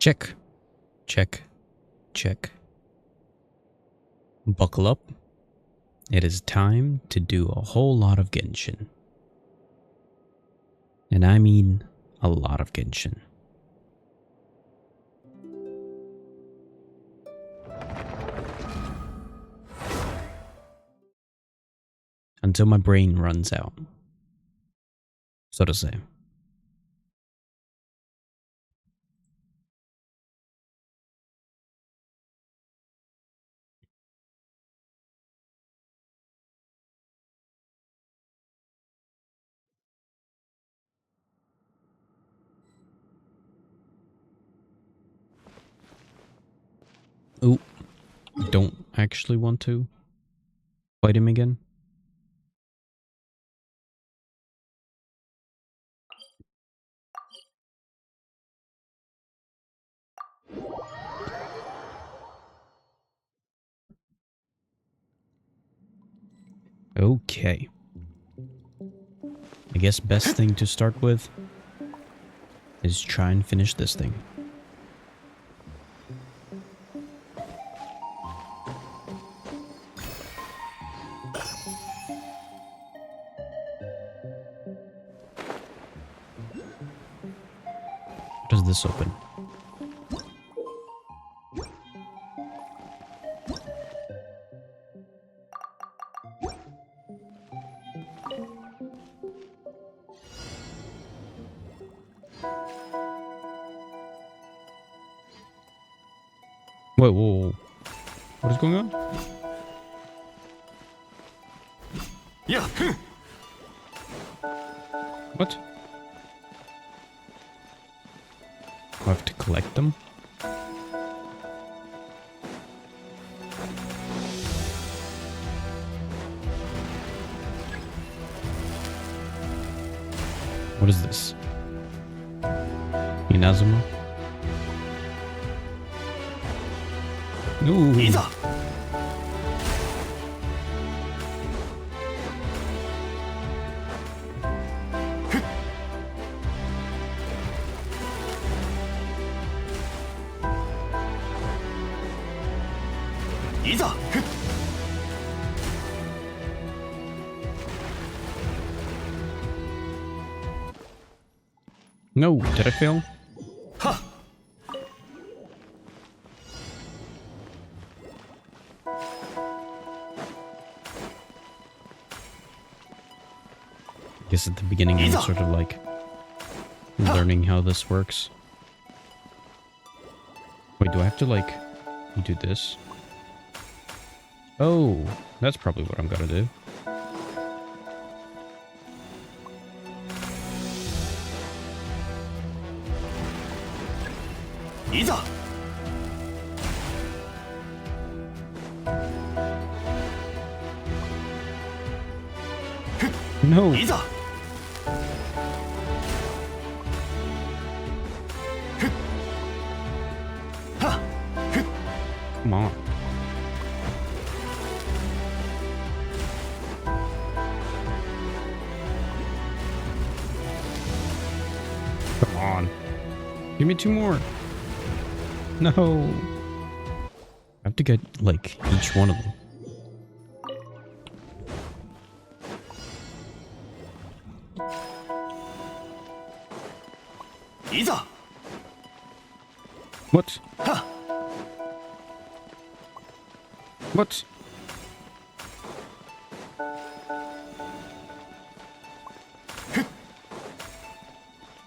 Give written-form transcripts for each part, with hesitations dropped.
Check. Check. Check. Buckle up. It is time to do a whole lot of Genshin. And I mean a lot of Genshin. Until my brain runs out, so to say. Ooh, don't actually want to fight him again. Okay. I guess best thing to start with is try and finish this thing. How does this open? Whoa, whoa, whoa. What is going on? Yeah. What? I have to collect them? What is this? Inazuma? Ooh. いざ いざ No, did I fail? はっ I guess at the beginning I'm sort of like learning how this works. Wait, do I have to like do this? Oh, that's probably what I'm gonna do. Iza! No. Iza! Come on. Come on. Give me two more. No. I have to get, like, each one of them. Iza! What? Ha! What?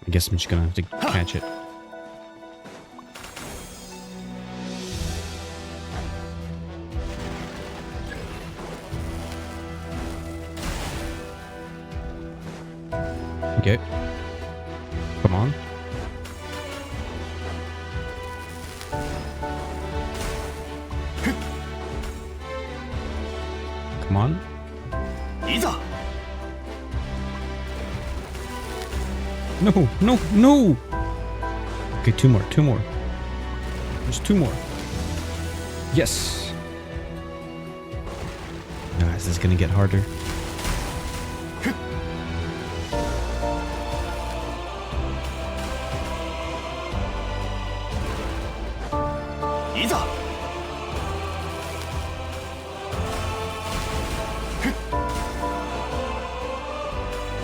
I guess I'm just gonna have to catch it. Okay. Come on. Come on. Iza! No, no, no! Okay, two more, two more. There's two more. Yes! Guys, this is gonna get harder.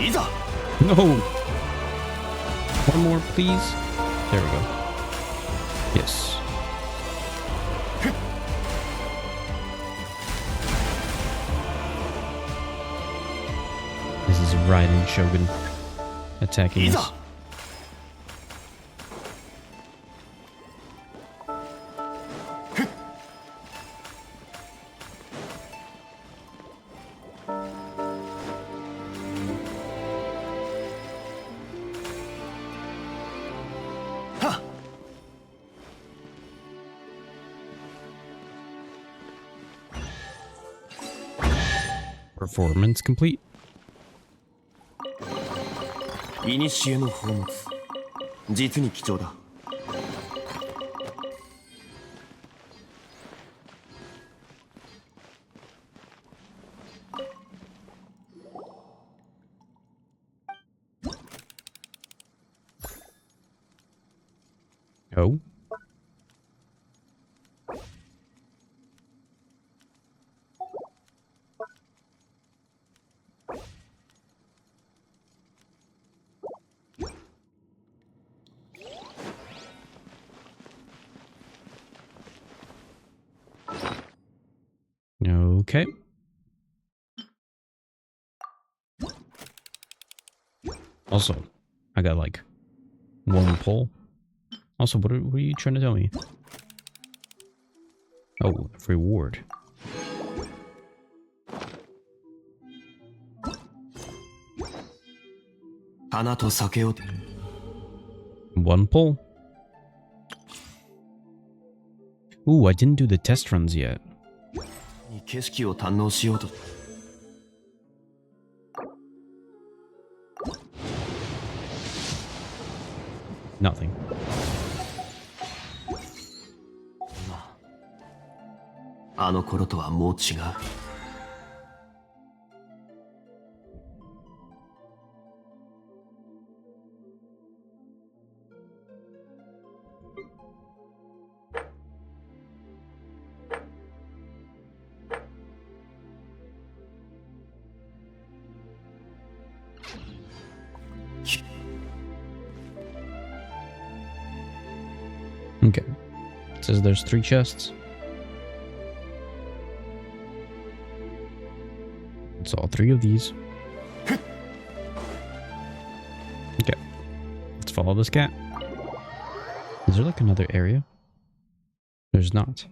いざ No! One more, please. There we go. Yes. This is Raiden Shogun attacking い us. ざ Performance complete. 古の宝物実に貴重だ Oh. Okay. Also, I got like one pull. Also, what are you trying to tell me? Oh, reward. One pull. Ooh, I didn't do the test runs yet. 景色を堪能しようと Nothing. あの頃とはもう違う Okay. It says there's 3 chests. It's all 3 of these. Okay. Let's follow this cat. Is there like another area? There's not.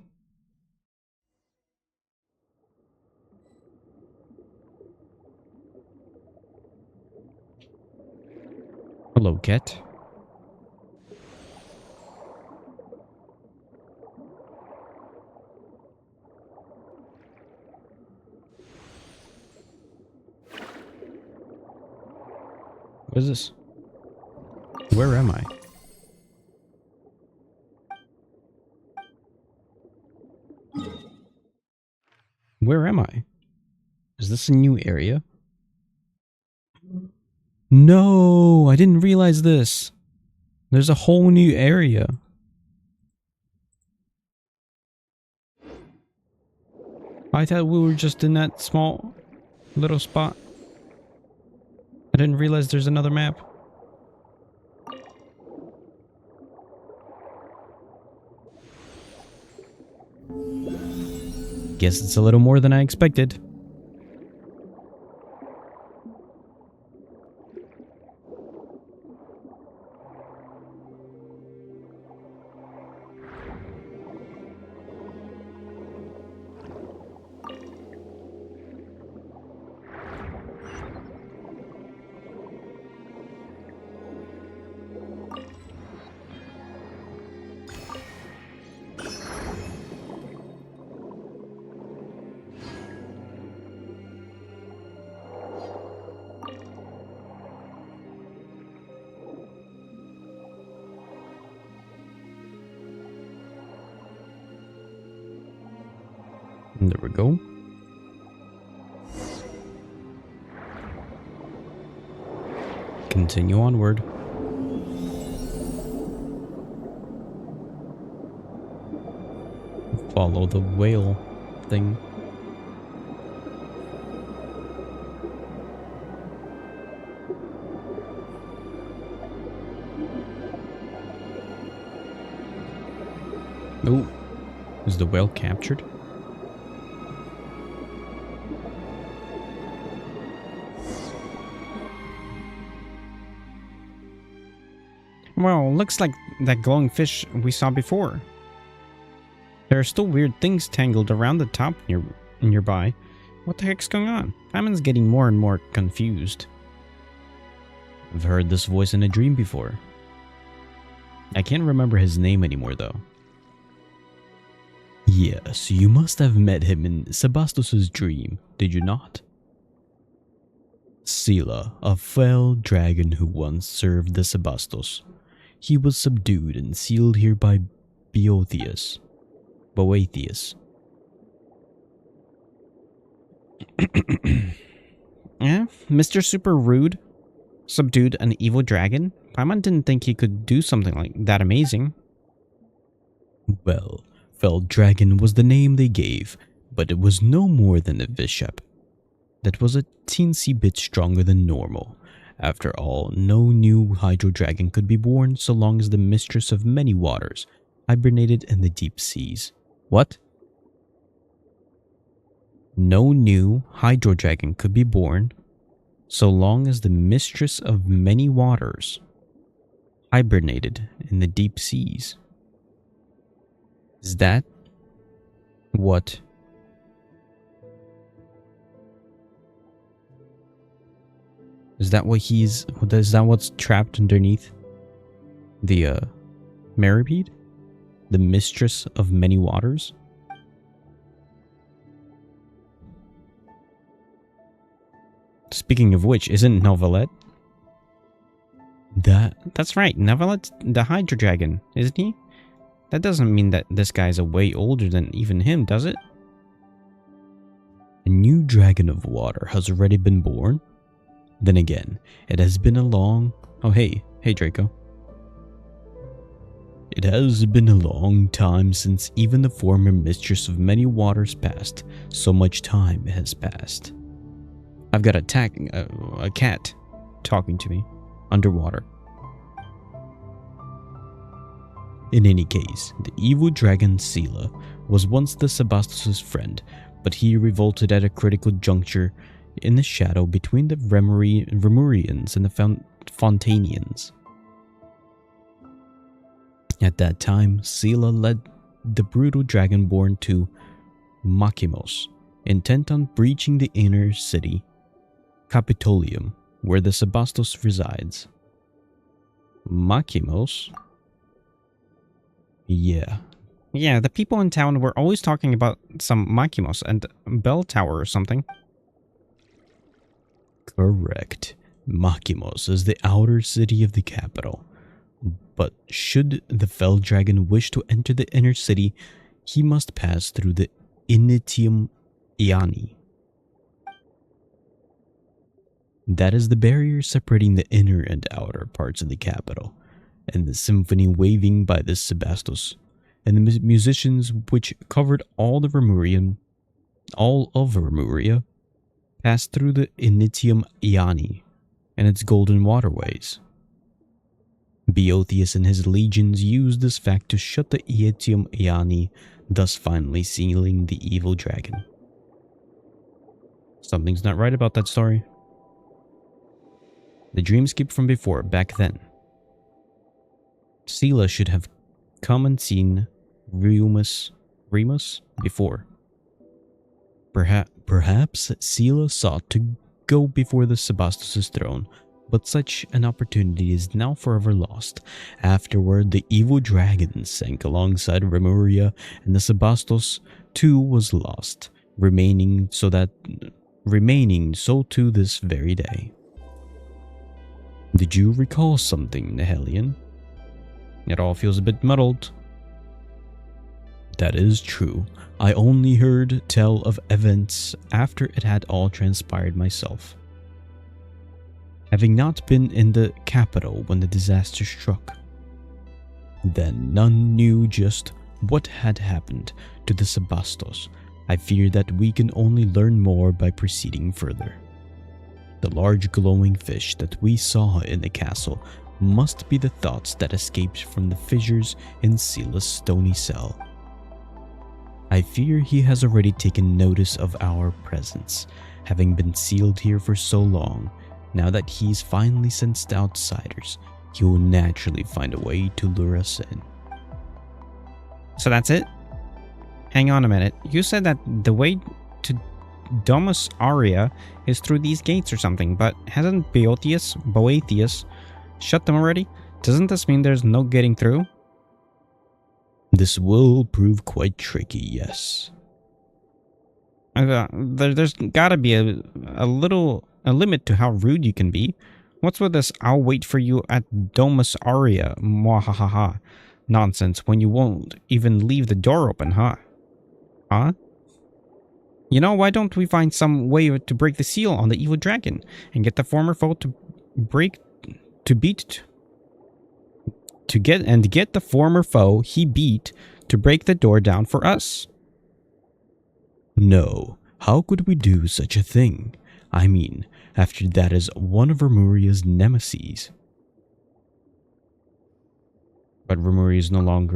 Hello, cat. What is this? Where am I? Where am I? Is this a new area? No, I didn't realize this. There's a whole new area. I thought we were just in that small little spot. I didn't realize there's another map. Guess it's a little more than I expected. There we go. Continue onward. Follow the whale thing. Was the whale captured? Well, looks like that glowing fish we saw before. There are still weird things tangled around the top nearby. What the heck's going on? Paimon's getting more and more confused. I've heard this voice in a dream before. I can't remember his name anymore though. Yes, you must have met him in Sebastos' dream, did you not? Scylla, a fell dragon who once served the Sebastos. He was subdued and sealed here by Boethius. Yeah, Mr. Super Rude subdued an evil dragon? Paimon didn't think he could do something like that amazing. Well, Fell Dragon was the name they gave, but it was no more than a bishop. That was a teensy bit stronger than normal. After all, no new hydro dragon could be born so long as the mistress of many waters hibernated in the deep seas. What? No new hydro dragon could be born so long as the mistress of many waters hibernated in the deep seas. Is that what? Is that what's trapped underneath the Meripede? The mistress of many waters? Speaking of which, isn't Novelet? That's right, Novelet's the Hydro Dragon, isn't he? That doesn't mean that this guy's a way older than even him, does it? A new dragon of water has already been born? Then again, it has been a long... Oh, hey Draco. It has been a long time since even the former mistress of many waters passed. So much time has passed. I've got a cat talking to me underwater. In any case, the evil dragon Scylla was once the Sebastos' friend, but he revolted at a critical juncture in the shadow between the Remurians and the Fontanians. At that time, Scylla led the brutal dragonborn to Makimos, intent on breaching the inner city, Capitolium, where the Sebastos resides. Makimos? Yeah, the people in town were always talking about some Makimos and bell tower or something. Correct. Makimos is the outer city of the capital. But should the fell dragon wish to enter the inner city, he must pass through the Initium Iani. That is the barrier separating the inner and outer parts of the capital, and the symphony waving by the Sebastos, and the musicians which covered all of Remuria, passed through the Initium Iani and its golden waterways. Boethius and his legions used this fact to shut the Initium Iani, thus finally sealing the evil dragon. Something's not right about that story. The dreamscape from before, back then. Scylla should have come and seen Remus before. Perhaps Scylla sought to go before the Sebastos' throne, but such an opportunity is now forever lost. Afterward, the evil dragon sank alongside Remuria, and the Sebastos too was lost, remaining so to this very day. Did you recall something, Nihelion? It all feels a bit muddled. That is true. I only heard tell of events after it had all transpired myself. Having not been in the capital when the disaster struck. Then none knew just what had happened to the Sebastos. I fear that we can only learn more by proceeding further. The large glowing fish that we saw in the castle must be the thoughts that escaped from the fissures in Scylla's stony cell. I fear he has already taken notice of our presence, having been sealed here for so long. Now that he's finally sensed outsiders, he will naturally find a way to lure us in. So that's it? Hang on a minute. You said that the way to Domus Aurea is through these gates or something, but hasn't Boethius shut them already? Doesn't this mean there's no getting through? This will prove quite tricky, yes. There's gotta be a limit to how rude you can be. What's with this "I'll wait for you at Domus Aurea" mwahahaha nonsense when you won't even leave the door open, huh? Huh? You know, why don't we find some way to break the seal on the evil dragon and get the former foe get the former foe he beat to break the door down for us? No, how could we do such a thing? I mean, after that is one of Remuria's nemesis. But Remuria is long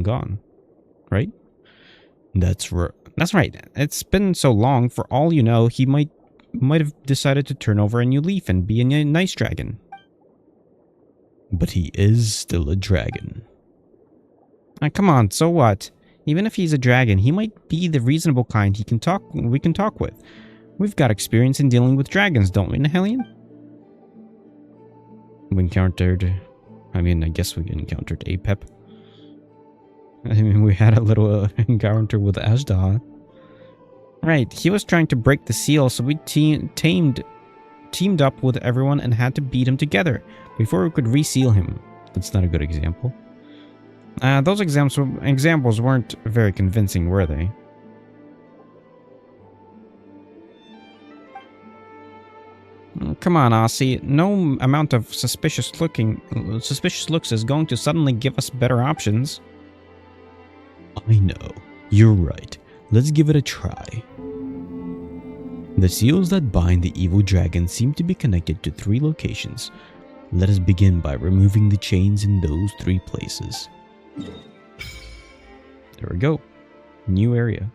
gone, right? That's right. It's been so long. For all you know, he might have decided to turn over a new leaf and be a nice dragon. But he is still a dragon. Come on, so what? Even if he's a dragon, he might be the reasonable kind we can talk with. We've got experience in dealing with dragons, don't we, Nihilion? I guess we encountered Apep. I mean, we had a little encounter with Ashda. Right, he was trying to break the seal, so we teamed up with everyone and had to beat him together before we could reseal him. That's not a good example. Those examples weren't very convincing, were they? Come on, Aussie. No amount of suspicious looks is going to suddenly give us better options. I know. You're right. Let's give it a try. The seals that bind the evil dragon seem to be connected to 3 locations. Let us begin by removing the chains in those 3 places. There we go. New area.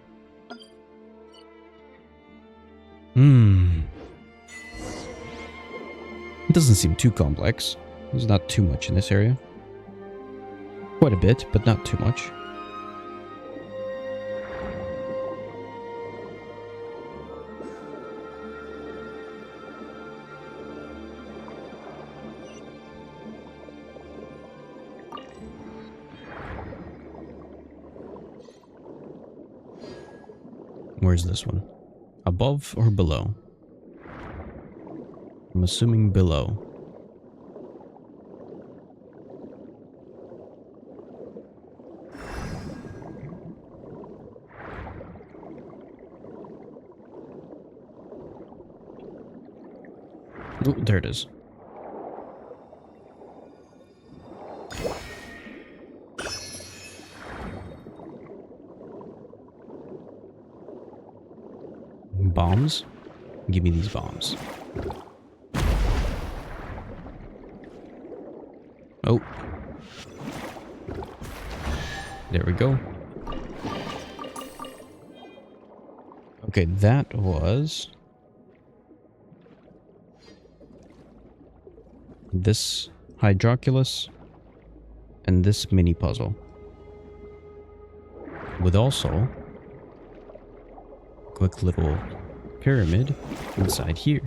It doesn't seem too complex. There's not too much in this area. Quite a bit, but not too much. Where's this one? Above or below? I'm assuming below. Oh, there it is. Bombs? Give me these bombs. Oh. There we go. Okay, that was this Hydroculus and this mini puzzle. With also a quick little pyramid inside here.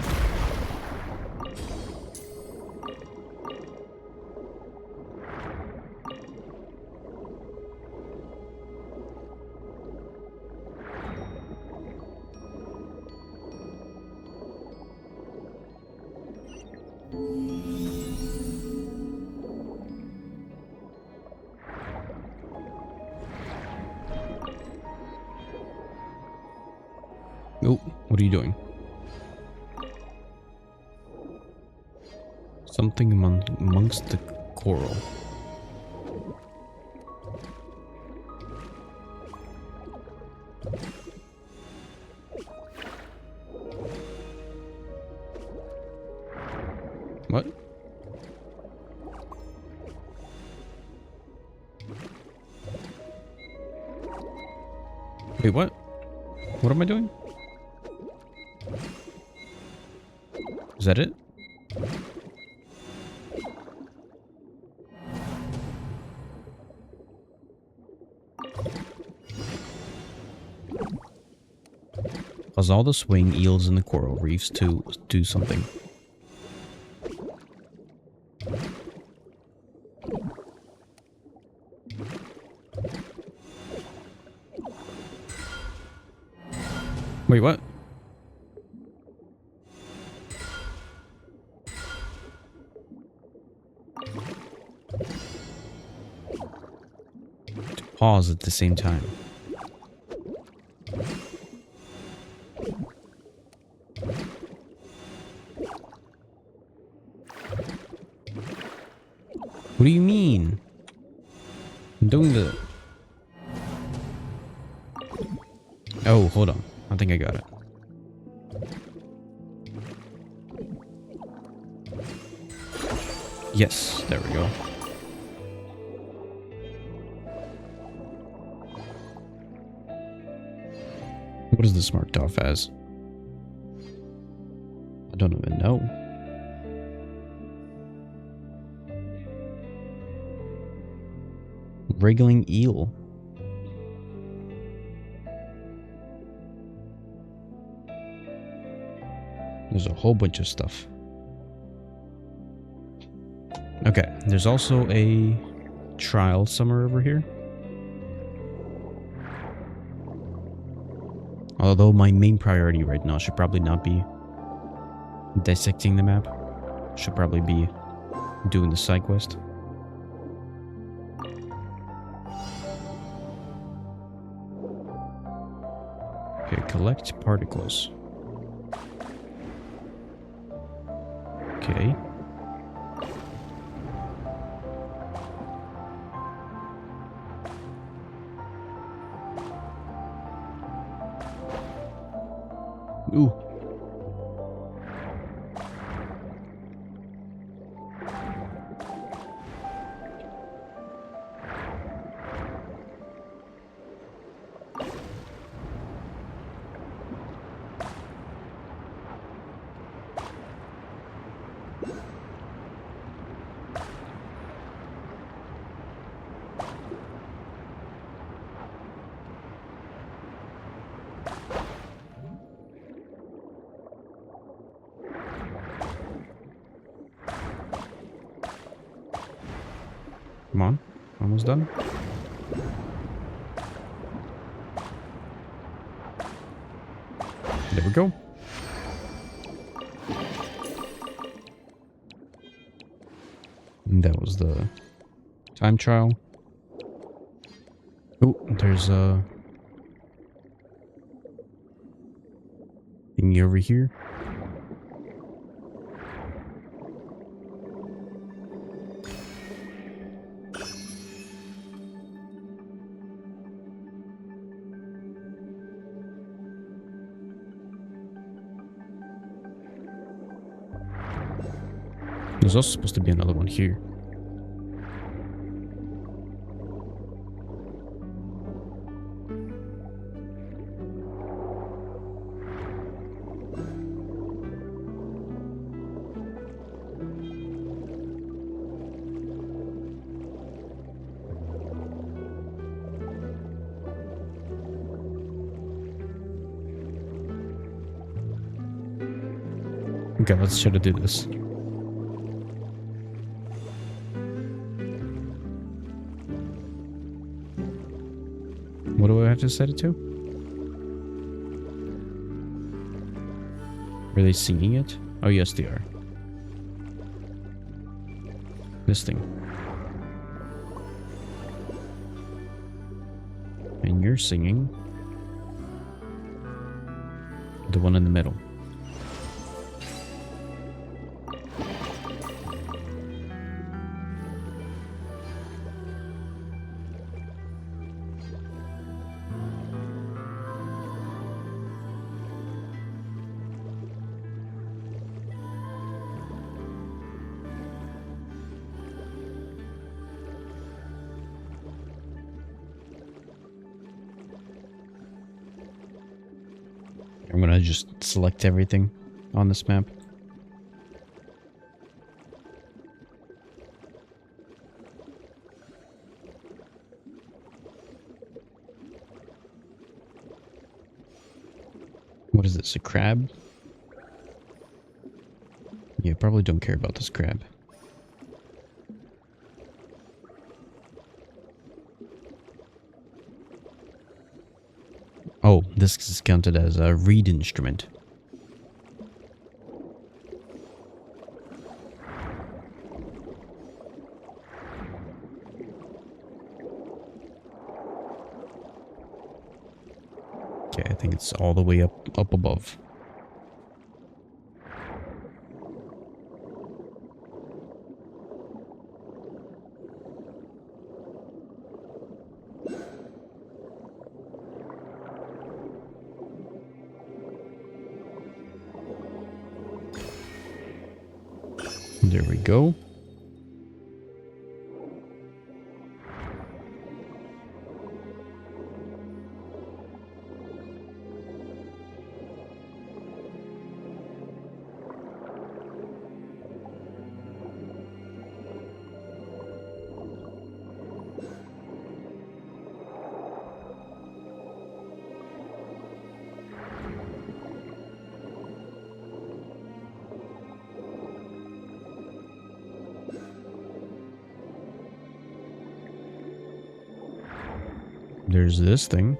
Oh, what are you doing? Something amongst the coral. What? Wait, what? What am I doing? Is that it? Cause all the swing eels in the coral reefs to do something. Wait, what? To pause at the same time. What do you mean? I'm doing the... Oh, hold on. I think I got it. Yes, there we go. What is this marked off as? I don't even know. Wriggling eel. There's a whole bunch of stuff. Okay, there's also a trial somewhere over here. Although my main priority right now should probably not be dissecting the map. Should probably be doing the side quest. Okay, collect particles. Okay. Ooh. Come on, almost done. There we go. And that was the time trial. Oh, there's a thingy over here. There's also supposed to be another one here. Okay, let's try to do this. What do I have to set it to? Are they singing it? Oh, yes, they are. This thing. And you're singing the one in the middle. I'm gonna just select everything on this map. What is this, a crab? Yeah, probably don't care about this crab. Oh, this is counted as a reed instrument. Okay, I think it's all the way up above. There we go. There's this thing.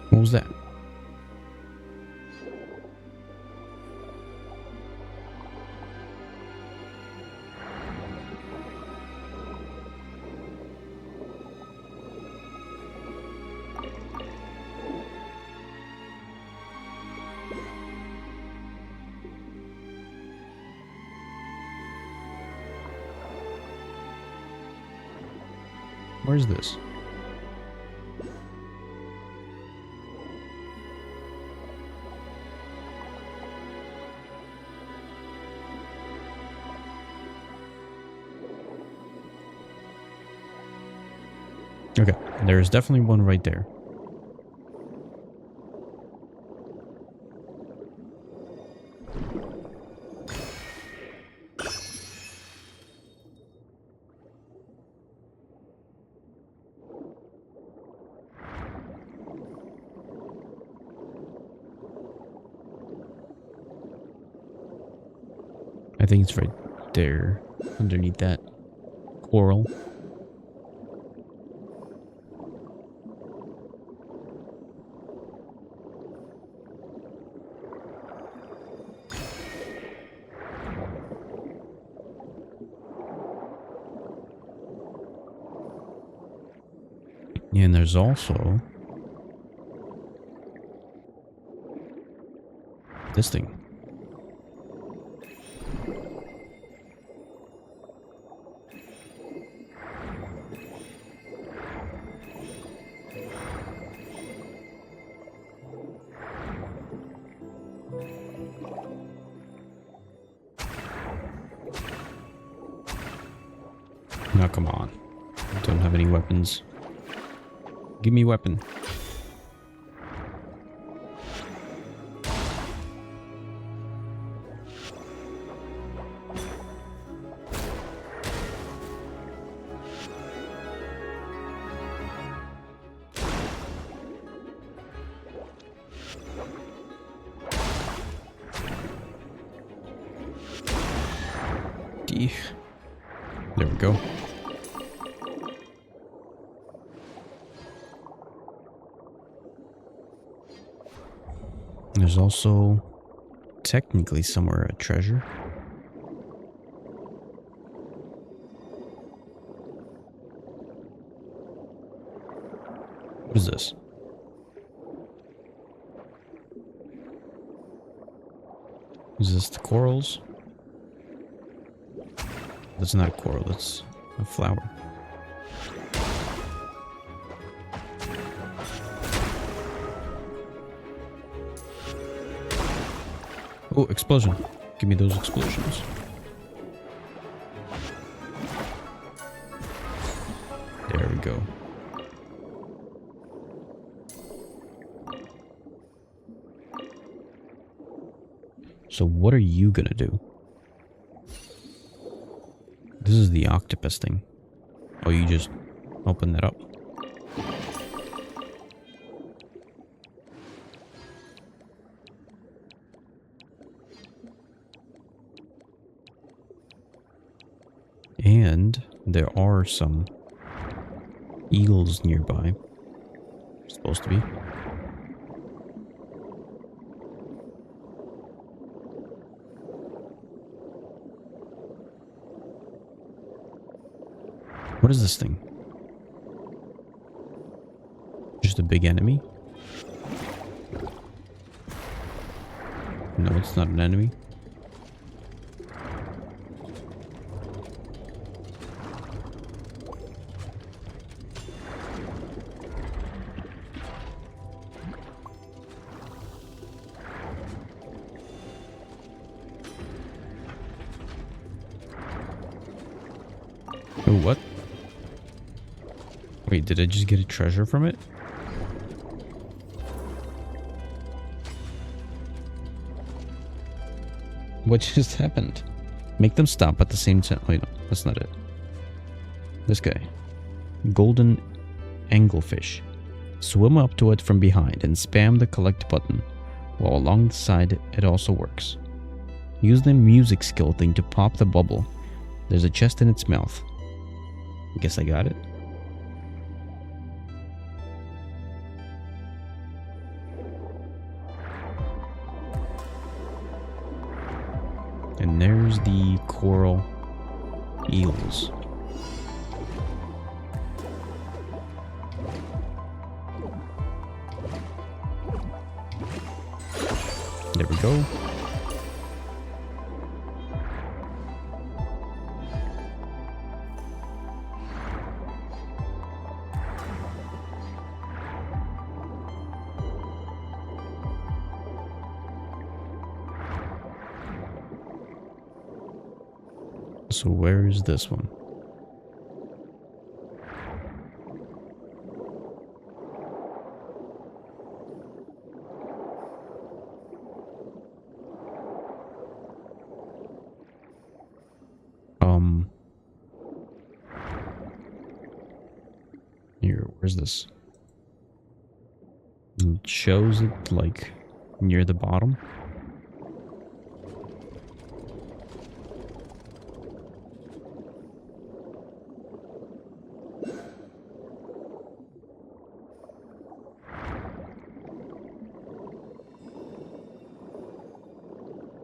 What was that? Where's this? Okay, there's definitely one right there. I think it's right there, underneath that coral. And there's also this thing. Now come on. I don't have any weapons. Give me a weapon. There we go. There's also technically somewhere a treasure. What is this? Is this the corals? That's not a coral, that's a flower. Oh, explosion. Give me those explosions. we go. So what are you gonna do? This is the octopus thing. Oh, you just open that up. And there are some eagles nearby. Supposed to be. What is this thing? Just a big enemy? No, it's not an enemy. Oh, what? Wait, did I just get a treasure from it? What just happened? Make them stop at the same time. Wait, no, that's not it. This guy. Golden anglefish. Swim up to it from behind and spam the collect button, while along the side it also works. Use the music skill thing to pop the bubble. There's a chest in its mouth. Guess I got it. And there's the coral eels. There we go. So where is this one? Here, where's this? It shows it like near the bottom.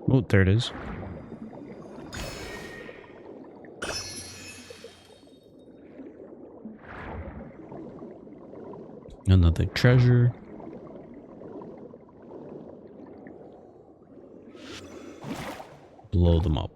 Oh, there it is. Another treasure. Blow them up.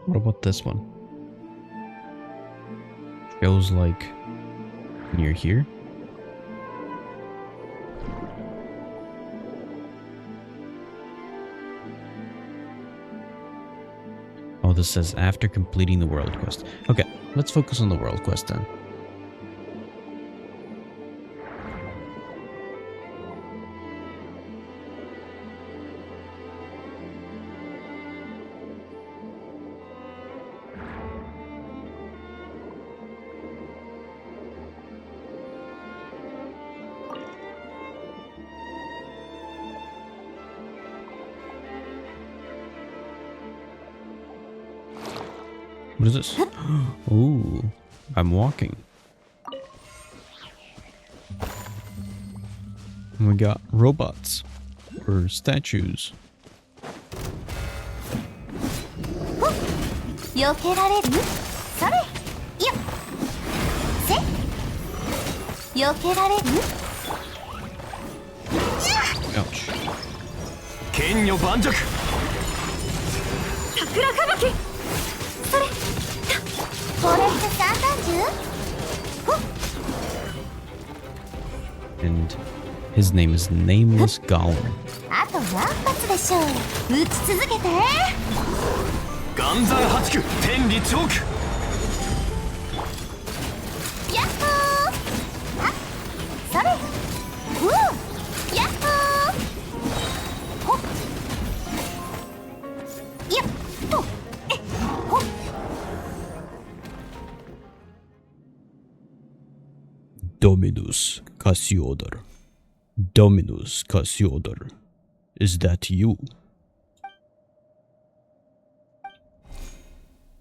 What about this one? Feels like near here. Oh, this says after completing the world quest. Okay, let's focus on the world quest then. What is this? Ooh, I'm walking. And we got robots or statues. Ouch. それこれって散弾銃？ And his name is Nameless Golem. あと何発でしょう。撃ち続けて。岩山八九天理チョーク。やっほー。はっそれ。やっほー。ほっやっとほっ。 Dominus Cassiodor. Dominus Cassiodor. Is that you?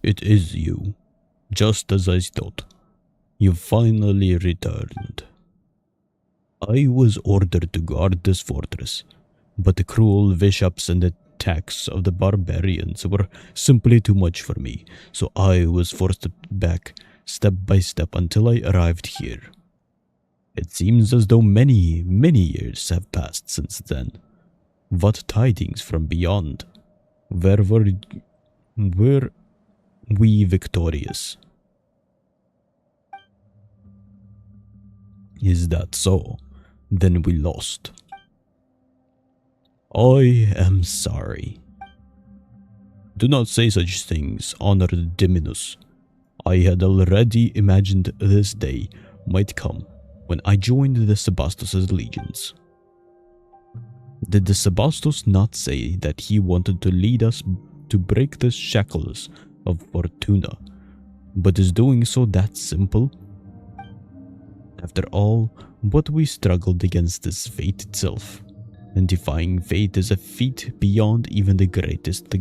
It is you. Just as I thought. You finally returned. I was ordered to guard this fortress, but the cruel bishops and attacks of the barbarians were simply too much for me, so I was forced back step by step until I arrived here. It seems as though many, many years have passed since then. What tidings from beyond? Were we victorious? Is that so? Then we lost. I am sorry. Do not say such things, honored Dominus. I had already imagined this day might come when I joined the Sebastos' legions. Did the Sebastos not say that he wanted to lead us to break the shackles of Fortuna, but is doing so that simple? After all, what we struggled against is fate itself, and defying fate is a feat beyond even the greatest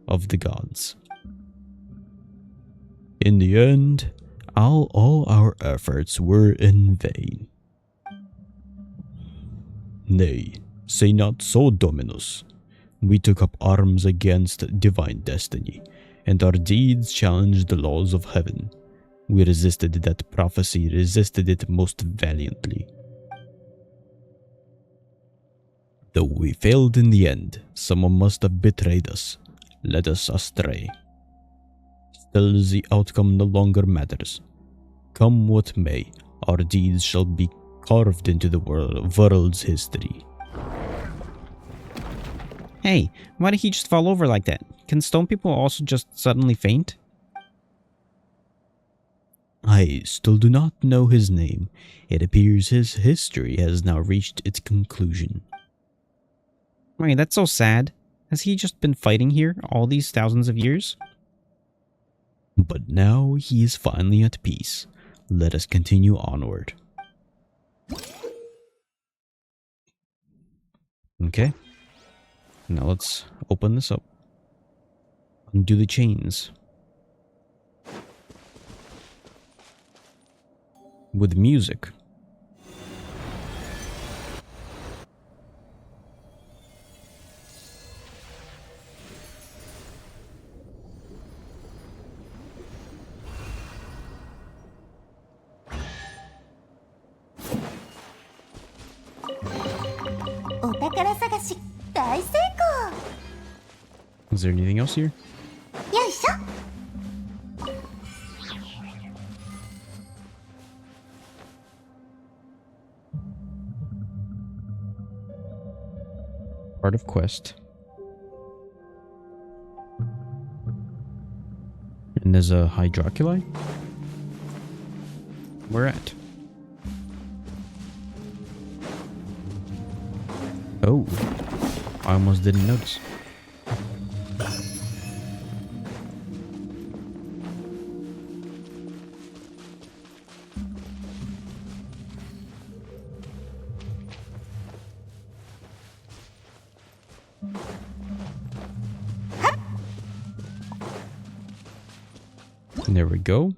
of the gods. In the end, all our efforts were in vain. Nay, say not so, Dominus. We took up arms against divine destiny, and our deeds challenged the laws of heaven. We resisted that prophecy, resisted it most valiantly. Though we failed in the end, someone must have betrayed us, led us astray. Still, the outcome no longer matters. Come what may, our deeds shall be carved into the world's history. Hey, why did he just fall over like that? Can stone people also just suddenly faint? I still do not know his name. It appears his history has now reached its conclusion. Wait, that's so sad. Has he just been fighting here all these thousands of years? But now he is finally at peace. Let us continue onward. Okay. Now let's open this up. Undo the chains. With music. Is there anything else here? よいしょ。 Part of quest. And there's a Hydroculi? Where at? Oh, I almost didn't notice. There we go.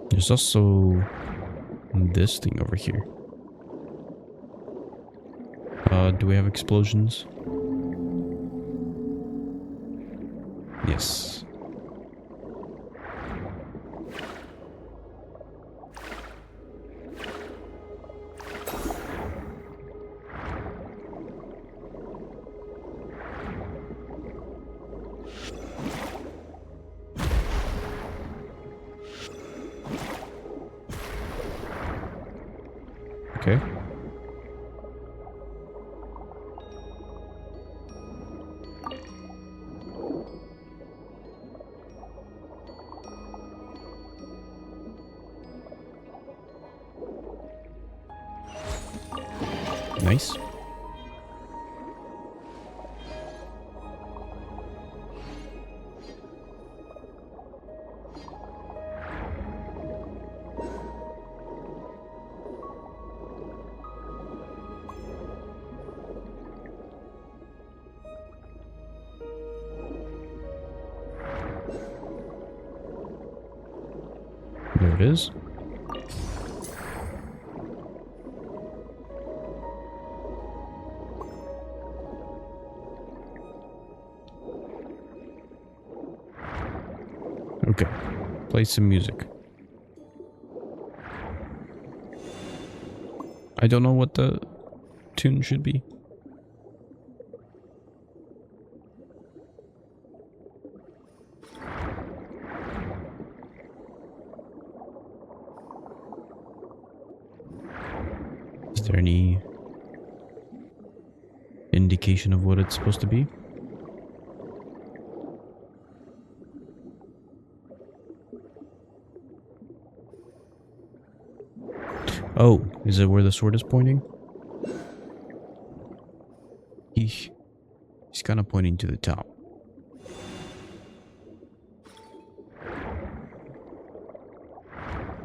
There's also this thing over here. Do we have explosions? Yes. Okay. Nice. There it is. Okay, play some music. I don't know what the tune should be. Is there any indication of what it's supposed to be? Oh, is it where the sword is pointing? He's kind of pointing to the top.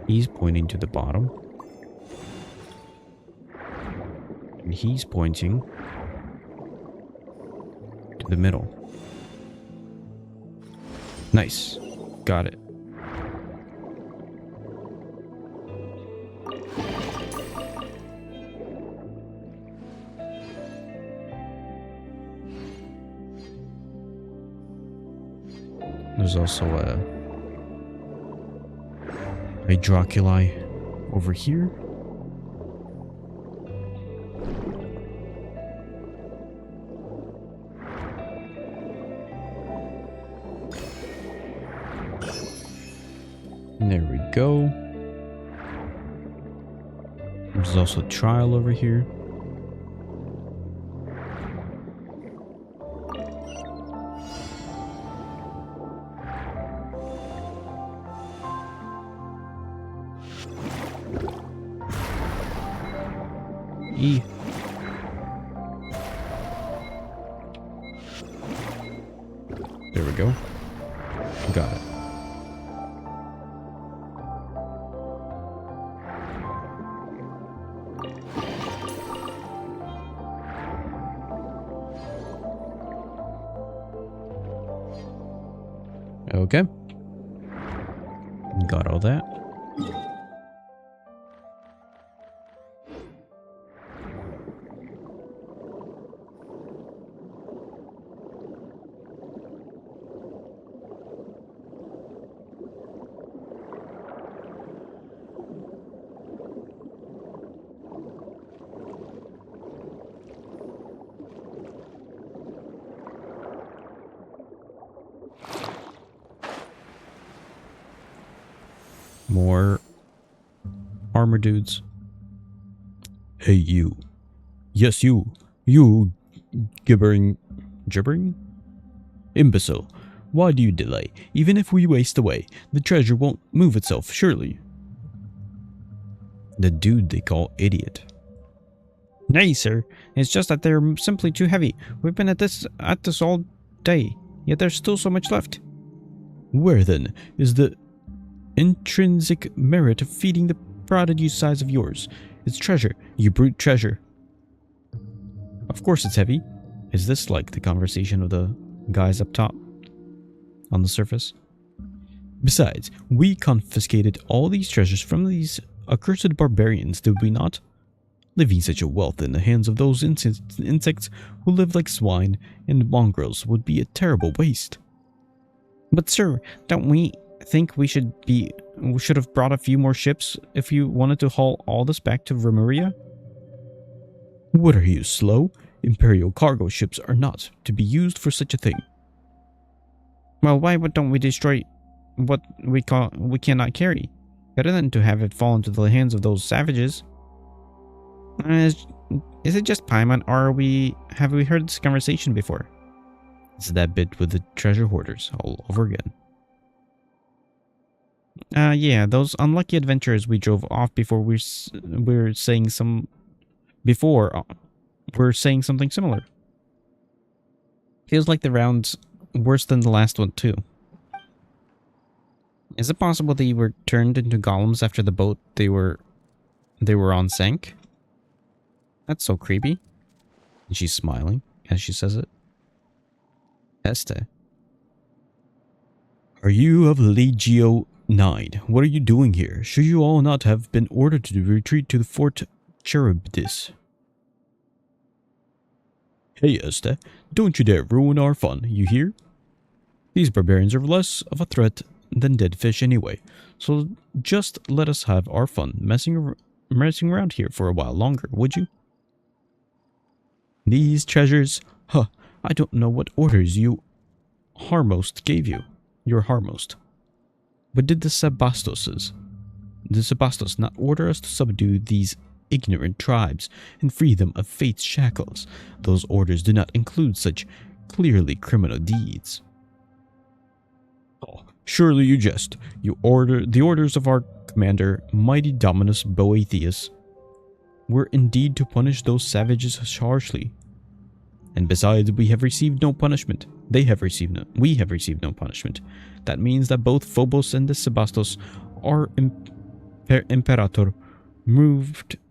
He's pointing to the bottom. And he's pointing to the middle. Nice. Got it. There's also a Draculae over here. And there we go. There's also a trial over here. E. There we go. Got it. Okay. Got all that. More armor dudes. Hey you. Yes you. You gibbering imbecile. Why do you delay? Even if we waste away, the treasure won't move itself, surely. The dude they call idiot. Nay, sir. It's just that they're simply too heavy. We've been at this all day, yet there's still so much left. Where then is the intrinsic merit of feeding the prodigy size of yours? It's treasure, you brute treasure. Of course it's heavy. Is this like the conversation of the guys up top? On the surface? Besides, we confiscated all these treasures from these accursed barbarians, did we not? Leaving such a wealth in the hands of those insects who live like swine and mongrels would be a terrible waste. But sir, don't we think we should have brought a few more ships if you wanted to haul all this back to Remuria? What are you, slow? Imperial cargo ships are not to be used for such a thing. Well, why don't we destroy what we cannot carry? Better than to have it fall into the hands of those savages. Is it just Paimon, or have we heard this conversation before? It's that bit with the treasure hoarders all over again. Yeah, those unlucky adventurers we drove off before we're saying something similar. Feels like the round's worse than the last one too. Is it possible that you were turned into golems after the boat they were on sank? That's so creepy. And she's smiling as she says it. Este. Are you of Legio 9? What are you doing here? Should you all not have been ordered to retreat to the Fort Charybdis? Hey Este, don't you dare ruin our fun, you hear? These barbarians are less of a threat than dead fish anyway, so just let us have our fun messing around here for a while longer, would you? These treasures? Huh, I don't know what orders your Harmost gave you. Your Harmost. But did the Sebastos not order us to subdue these ignorant tribes and free them of fate's shackles? Those orders do not include such clearly criminal deeds. Oh, surely you jest. The orders of our commander, mighty Dominus Boethius, were indeed to punish those savages harshly. And besides, we have received no punishment. We have received no punishment. That means that both Phobos and the Sebastos, our Imperator,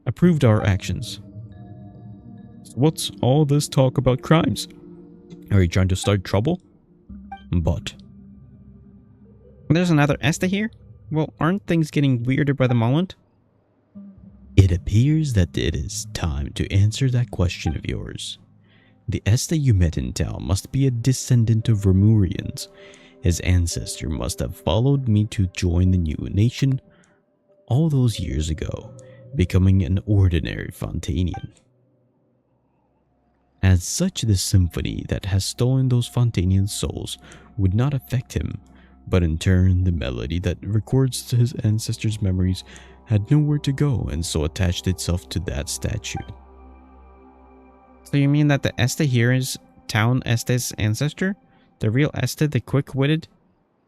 approved our actions. So what's all this talk about crimes? Are you trying to start trouble? But there's another Este here? Well, aren't things getting weirder by the moment? It appears that it is time to answer that question of yours. The Este you met in town must be a descendant of Remurians. His ancestor must have followed me to join the new nation all those years ago, becoming an ordinary Fontanian. As such, the symphony that has stolen those Fontanian souls would not affect him, but in turn the melody that records his ancestors' memories had nowhere to go and so attached itself to that statue. So you mean that the Este here is Town Este's ancestor? The real Este, the quick-witted?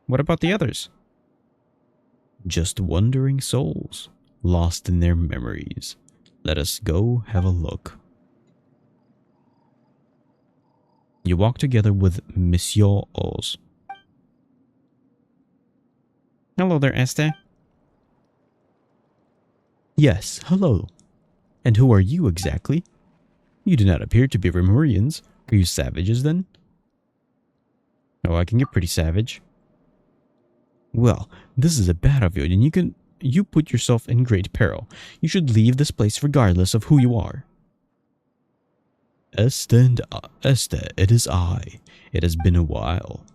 What about the others? Just wandering souls, lost in their memories. Let us go have a look. You walk together with Monsieur Oz. Hello there, Este. Yes, hello. And who are you exactly? You do not appear to be Remurians. Are you savages then? Oh, I can get pretty savage. Well, this is a battlefield and you put yourself in great peril. You should leave this place regardless of who you are. Este, it is I. It has been a while.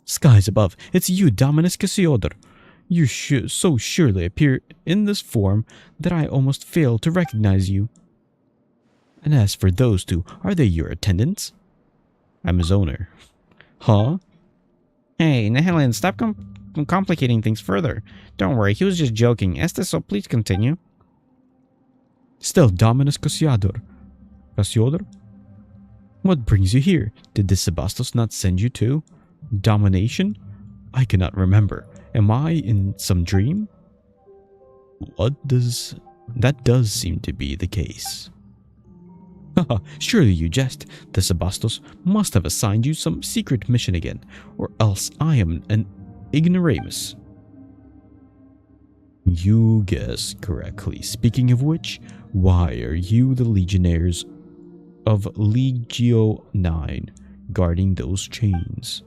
Skies above, it's you, Dominus Cassiodor. You so surely appear in this form that I almost fail to recognize you. And as for those two, are they your attendants? I'm his owner. Huh? Hey, Nihilin, stop complicating things further. Don't worry, he was just joking. Este, so please continue. Still, Dominus Cassiodor. Cassiodor? What brings you here? Did the Sebastos not send you to domination? I cannot remember. Am I in some dream? That does seem to be the case. Haha, surely you jest. The Sebastos must have assigned you some secret mission again, or else I am an ignoramus. You guess correctly. Speaking of which, why are you the legionnaires of Legio 9 guarding those chains?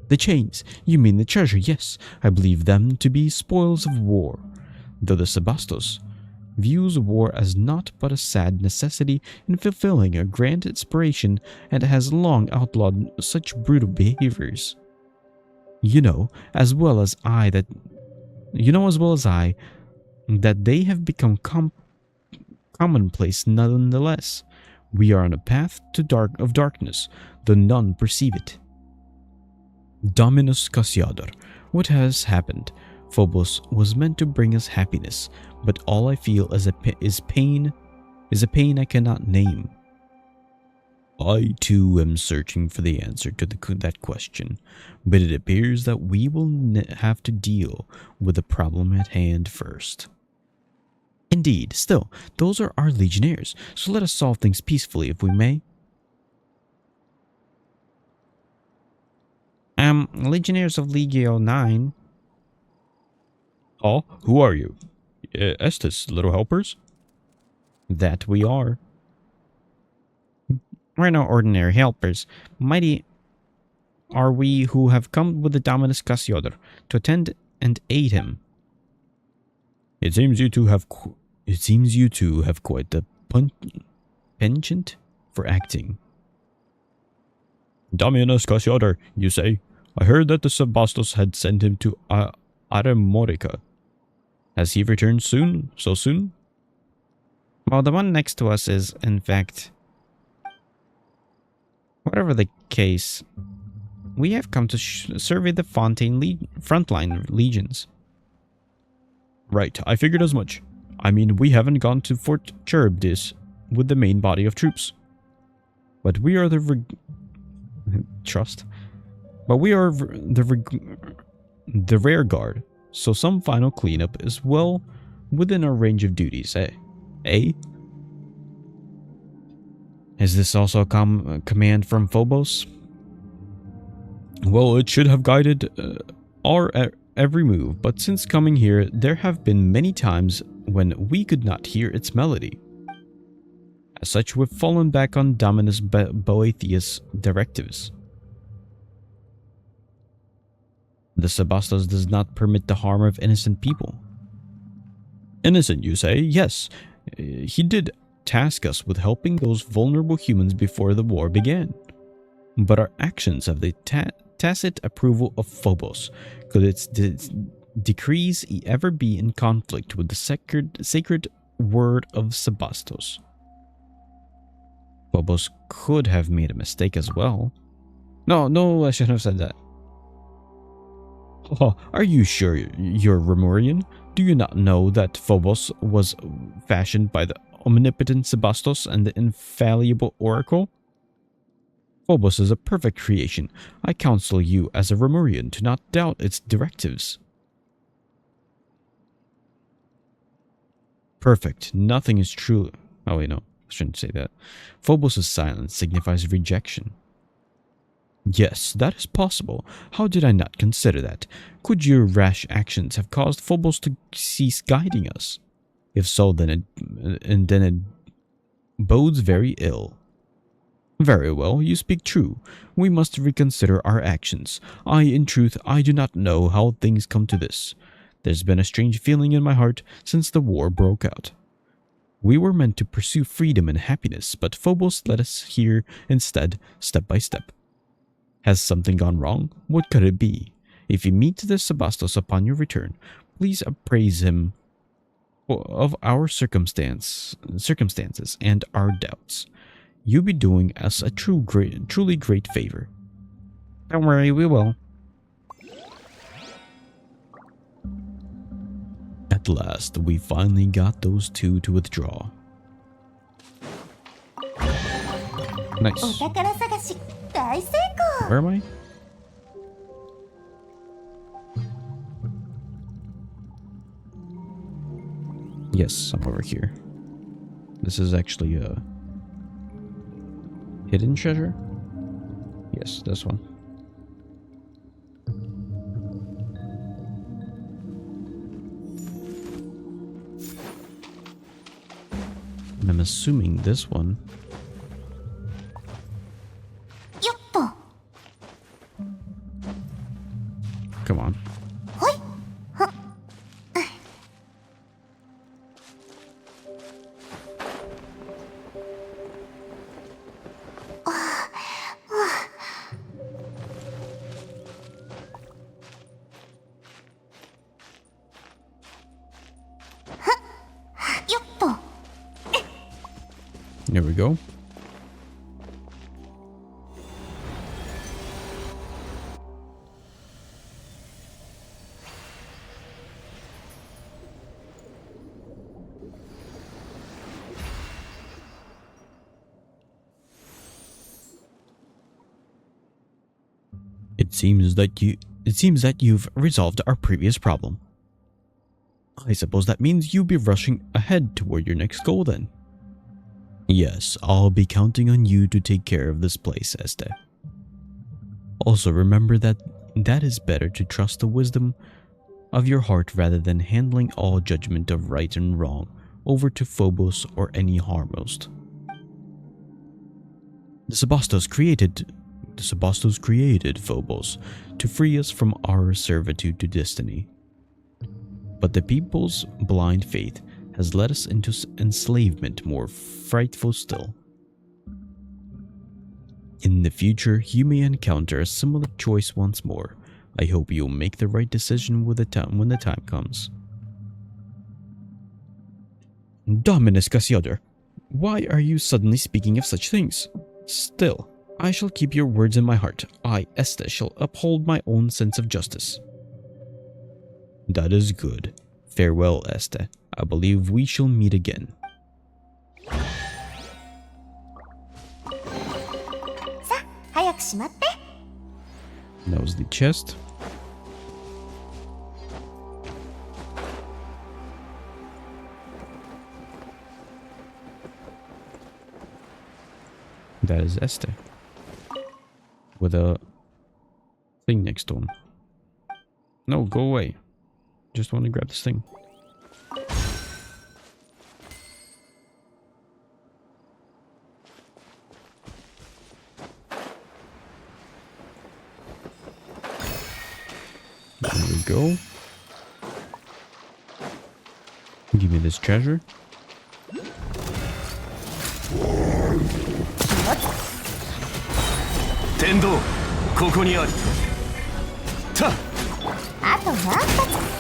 The chains? You mean the treasure? Yes, I believe them to be spoils of war, though the Sebastos views war as naught but a sad necessity in fulfilling a grand inspiration and has long outlawed such brutal behaviors. You know as well as I that they have become commonplace nonetheless. We are on a path to darkness, though none perceive it. Dominus Cassiodor, what has happened? Phobos was meant to bring us happiness, but all I feel is pain is a pain I cannot name. I too am searching for the answer to that question, but it appears that we will have to deal with the problem at hand first. Indeed, still, those are our legionnaires, so let us solve things peacefully if we may. Legionnaires of Legio 9. Oh, who are you? Estes, little helpers? That we are. We're no ordinary helpers. Mighty are we who have come with the Dominus Cassiodor to attend and aid him. It seems you two have quite the penchant for acting. Dominus Cassiodor, you say? I heard that the Sebastos had sent him to Aramorica. Has he returned soon? So soon? Well, the one next to us is, in fact... Whatever the case, we have come to survey the frontline legions. Right, I figured as much. I mean, we haven't gone to Fort Charybdis with the main body of troops. But we are the rear guard, so some final cleanup is well within our range of duties, eh? Eh? Is this also a command from Phobos? Well, it should have guided our every move, but since coming here, there have been many times when we could not hear its melody. As such, we've fallen back on Dominus Boethius' directives. The Sebastos does not permit the harm of innocent people. Innocent, you say? Yes, he did task us with helping those vulnerable humans before the war began. But our actions have the tacit approval of Phobos. Could its decrees ever be in conflict with the sacred word of Sebastos? Phobos could have made a mistake as well. No, I shouldn't have said that. Oh, are you sure you're Remurian? Do you not know that Phobos was fashioned by the omnipotent Sebastos and the infallible Oracle? Phobos is a perfect creation. I counsel you as a Remurian to not doubt its directives. Perfect. Nothing is true. Oh wait, no. I shouldn't say that. Phobos' silence signifies rejection. Yes, that is possible. How did I not consider that? Could your rash actions have caused Phobos to cease guiding us? If so, then it bodes very ill. Very well, you speak true. We must reconsider our actions. In truth, I do not know how things come to this. There's been a strange feeling in my heart since the war broke out. We were meant to pursue freedom and happiness, but Phobos led us here instead, step by step. Has something gone wrong? What could it be? If you meet the Sebastos upon your return, please appraise him of our circumstances and our doubts. You'll be doing us a truly great favor. Don't worry, we will. At last, we finally got those two to withdraw. Nice. Where am I? Yes, I'm over here. This is actually a hidden treasure? Yes, this one. And I'm assuming this one. Come on. There we go. It seems that you've resolved our previous problem. I suppose that means you'll be rushing ahead toward your next goal then. Yes, I'll be counting on you to take care of this place, Este. Also remember that is better to trust the wisdom of your heart rather than handling all judgment of right and wrong over to Phobos or any Harmost. The Sebastos created Phobos to free us from our servitude to destiny. But the people's blind faith has led us into enslavement more frightful still. In the future, you may encounter a similar choice once more. I hope you'll make the right decision when the time comes. Dominus Cassiodor, why are you suddenly speaking of such things? Still, I shall keep your words in my heart. I, Este, shall uphold my own sense of justice. That is good. Farewell, Este. I believe we shall meet again. That was the chest. That is Este. With a thing next to him. No, go away. Just want to grab this thing. There we go. Give me this treasure. Tendo, ここにある。た。あと何発。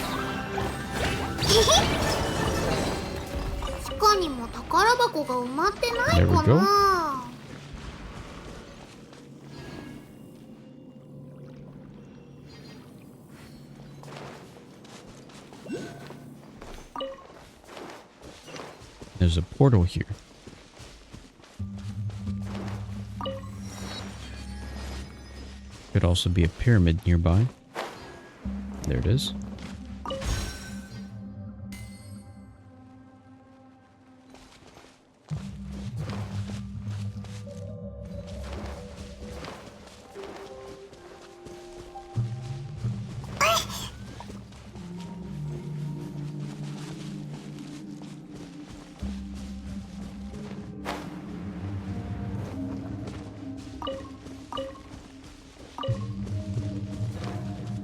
地下にも宝箱が埋まってないかな。There's a portal here. Could also be a pyramid nearby. There it is.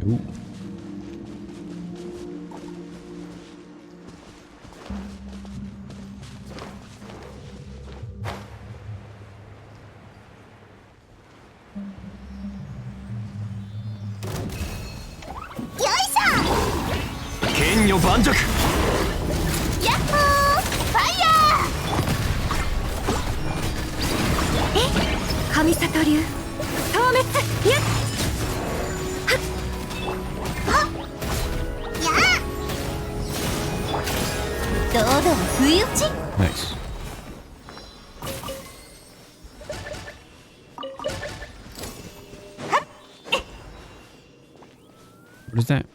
Ooh. Nice. What is that?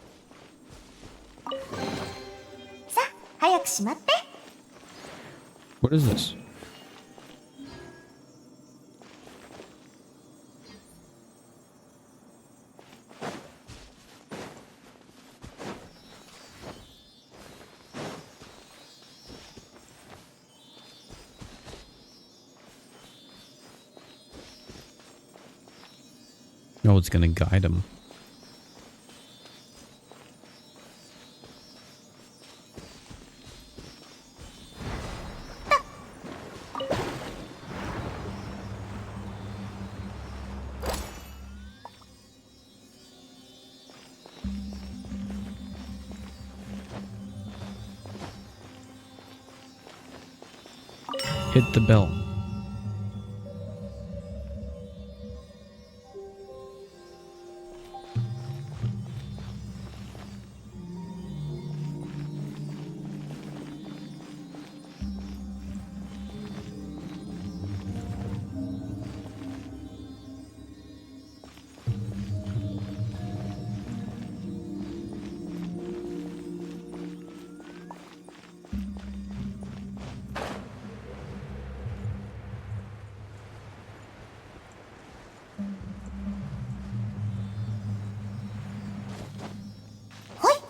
What is this? Oh, it's gonna guide him. Hit the bell.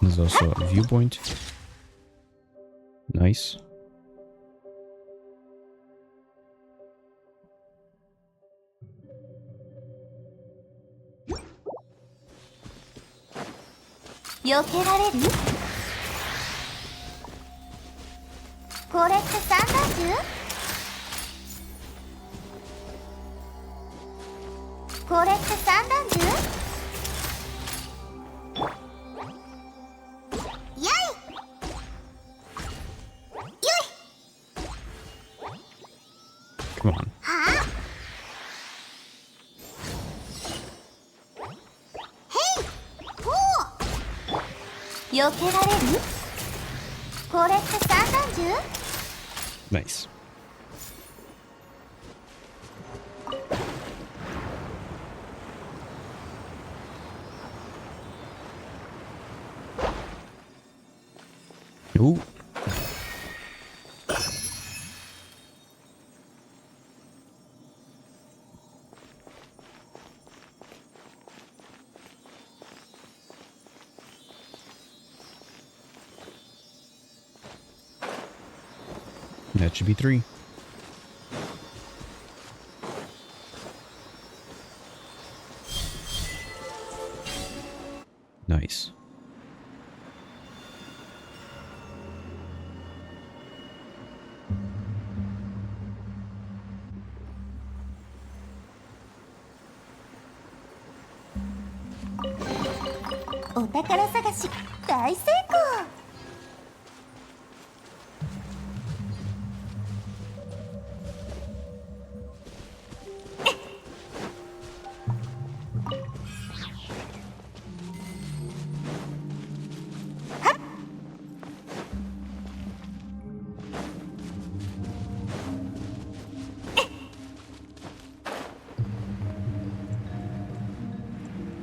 There's also a viewpoint. Nice.避けられる？これって散弾銃？これって散弾銃？やい！よい！ Come on. はあ？へい！ほう！避けられる？これって散弾銃？ Nice. Ooh. That should be 3. Nice.「お宝探し大成功」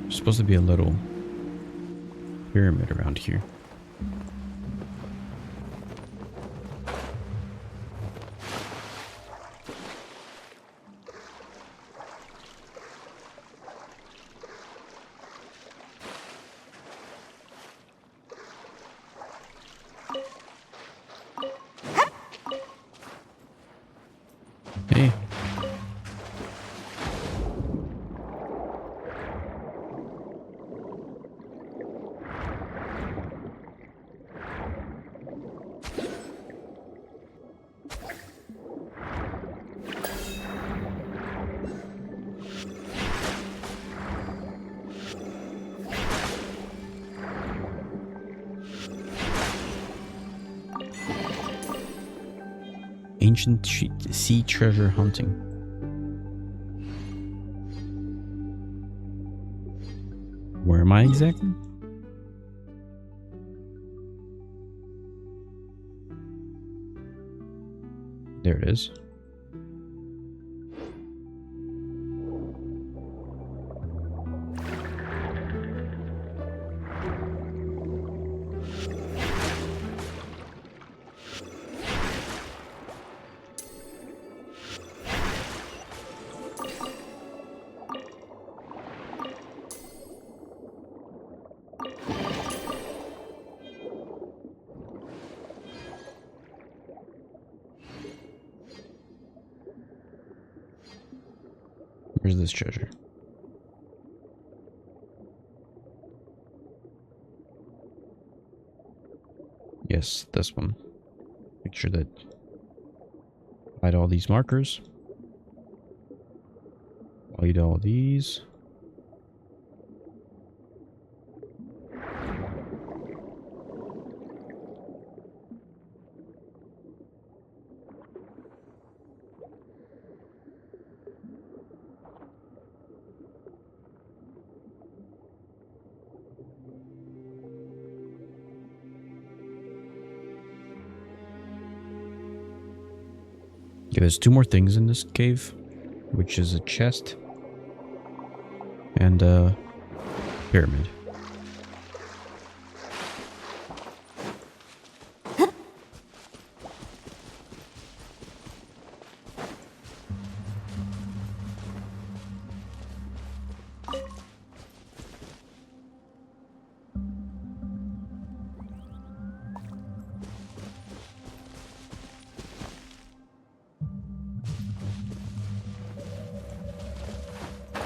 There's supposed to be a little pyramid around here. Hey. Ancient sea treasure hunting. Where am I exactly? There it is. Where's this treasure? Yes, this one. Make sure that hide all these markers. Hide all these. Okay, there's 2 more things in this cave, which is a chest and a pyramid.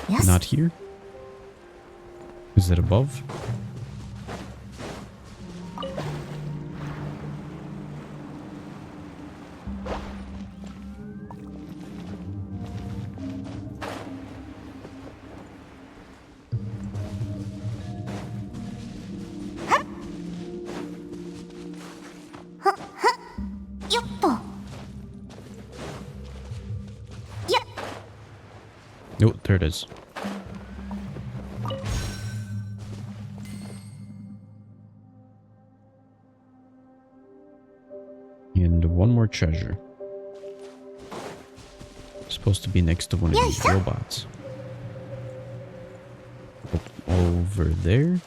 よし Not here? Is it above? Oh, there it is. And one more treasure. Supposed to be next to one of these robots. Over there.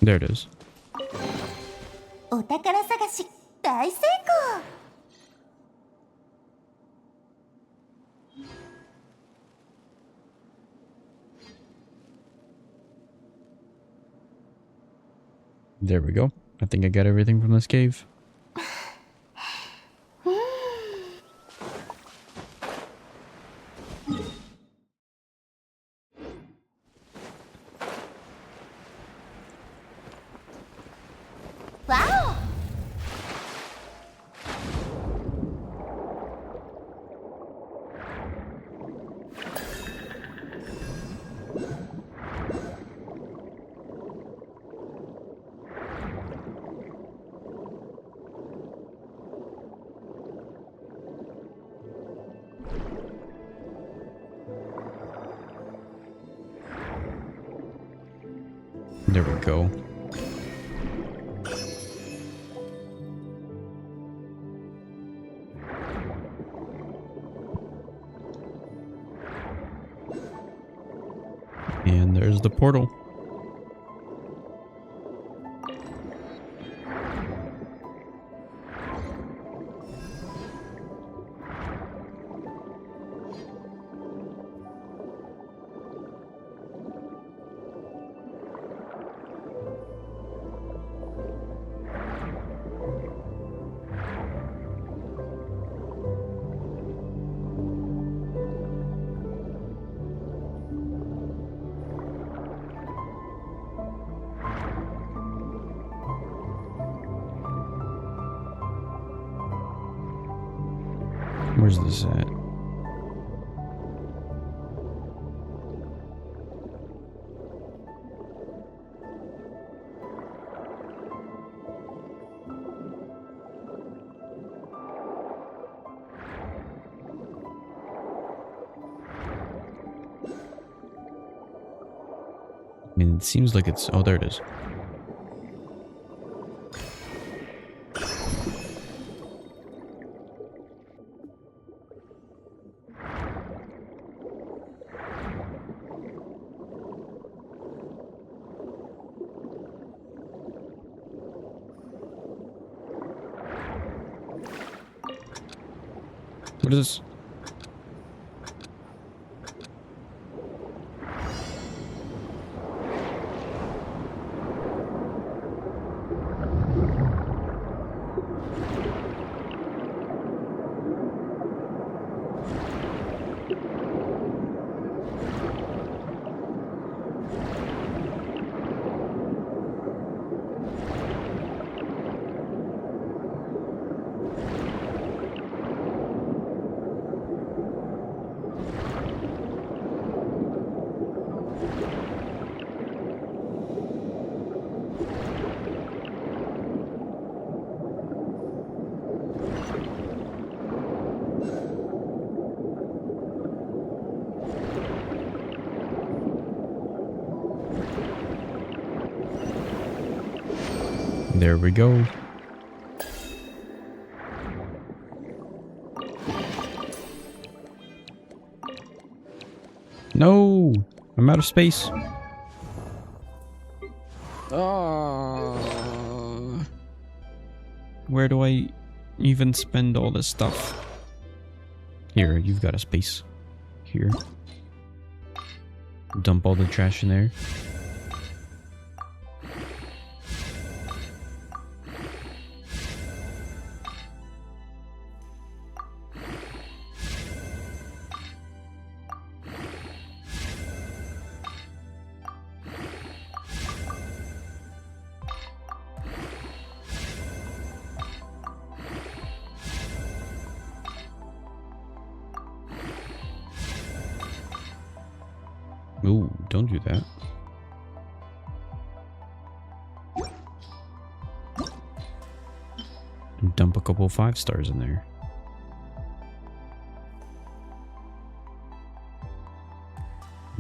There it is. お宝探し大成功 There we go. I think I got everything from this cave. Wow! There we go. And there's the portal. Where's this at? I mean, it seems like it's... Oh, there it is. What is this? There we go. No! I'm out of space. Where do I even spend all this stuff? Here, you've got a space. Here. Dump all the trash in there. Ooh, don't do that. And dump a couple 5 stars in there.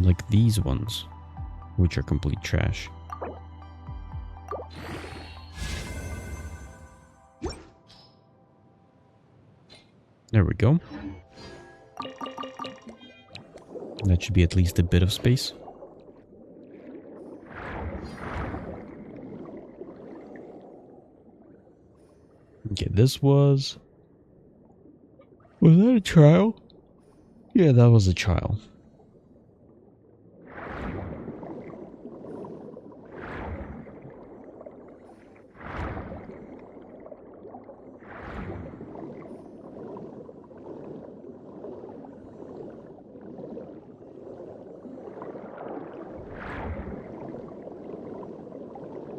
Like these ones, which are complete trash. There we go. That should be at least a bit of space. Okay, this was... Was that a trial? Yeah, that was a trial.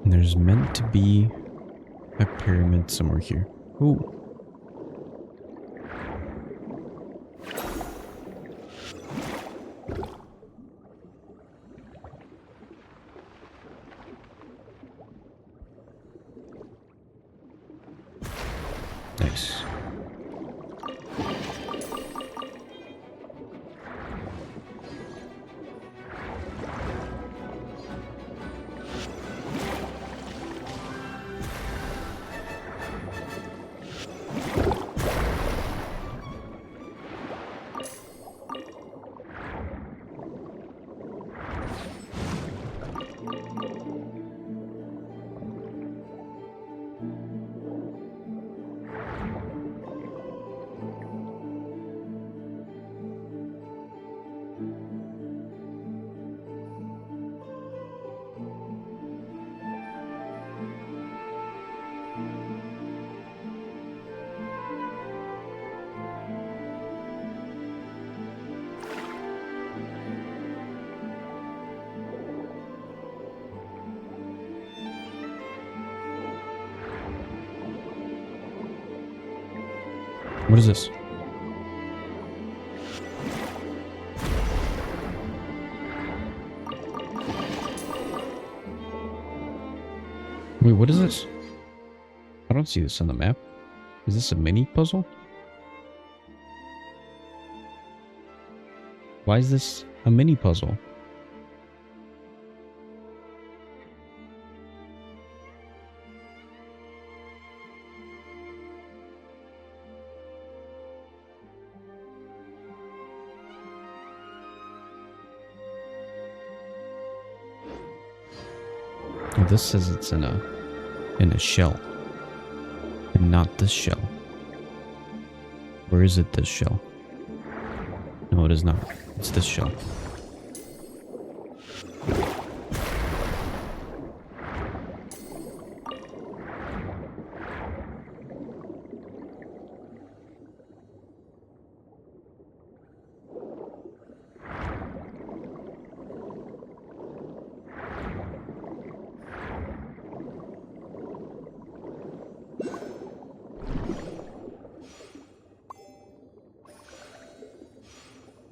And there's meant to be a pyramid somewhere here. Ooh. Nice. What is this? Wait, what is this? I don't see this on the map. Is this a mini puzzle? Why is this a mini puzzle? Oh, this says it's in a shell. And not this shell. Or is it this shell? No, it is not. It's this shell.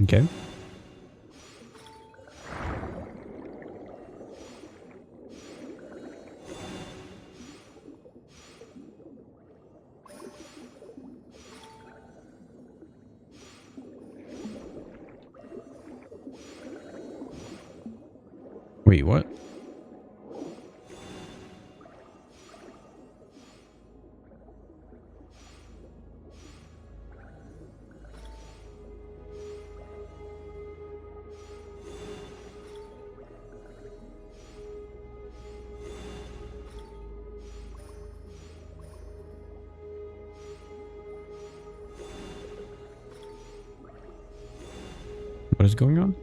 Okay. Wait, what? What is going on?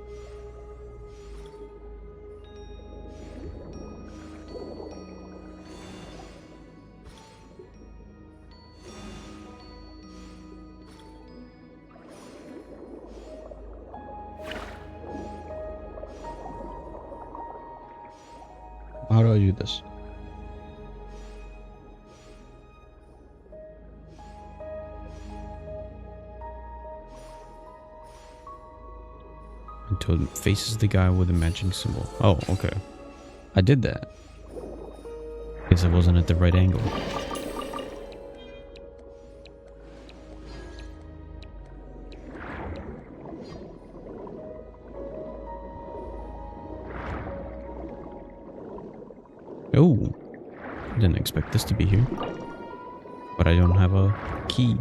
How do I do this? Until it faces the guy with the matching symbol. Oh, okay. I did that. Guess I wasn't at the right angle. Oh, didn't expect this to be here. But I don't have a key.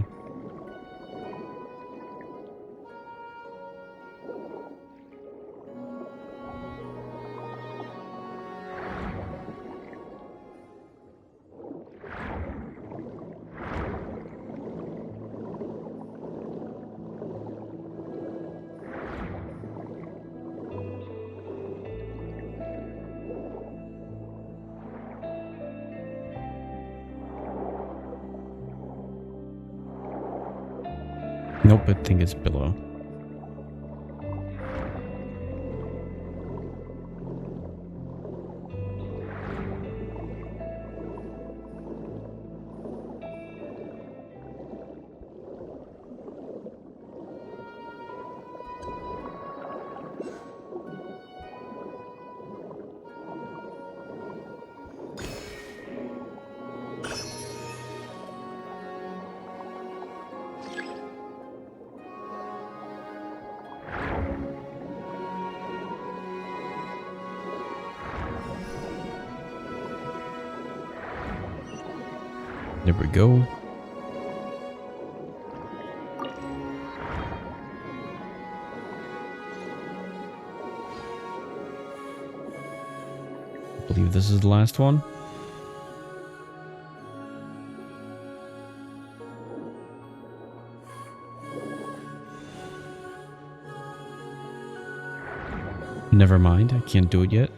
Nope, I think it's below. There we go. I believe this is the last one. Never mind, I can't do it yet.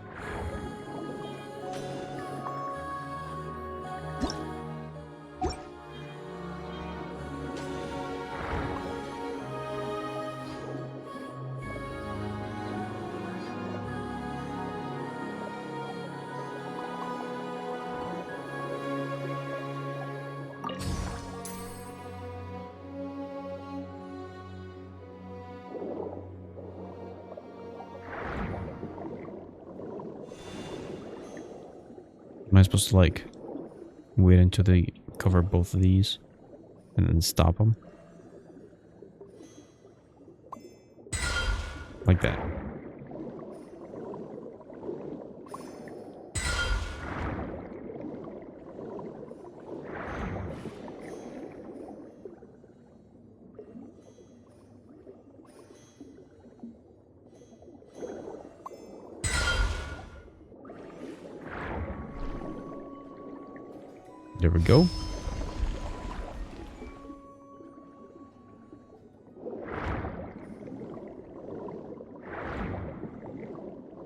Am I supposed to like wait until they cover both of these and then stop them? Like that. There we go.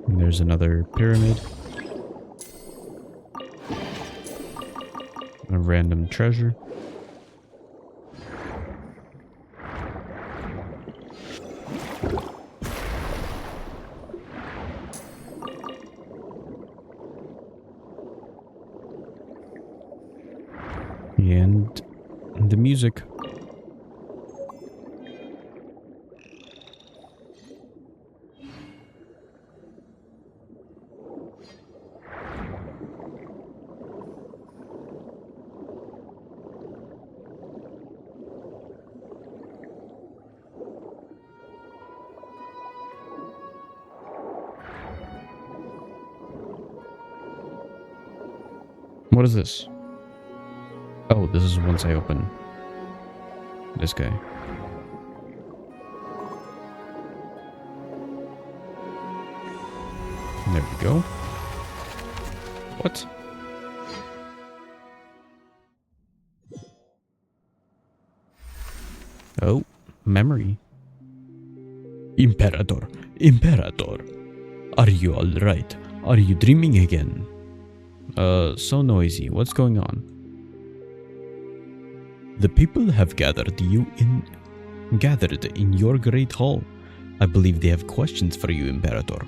And there's another pyramid. A random treasure. And the music. What is this? Oh, this is once I open this guy. There we go. What? Oh, memory. Imperator, Imperator, are you alright? Are you dreaming again? So noisy. What's going on? The people have gathered in your great hall. I believe they have questions for you, Imperator.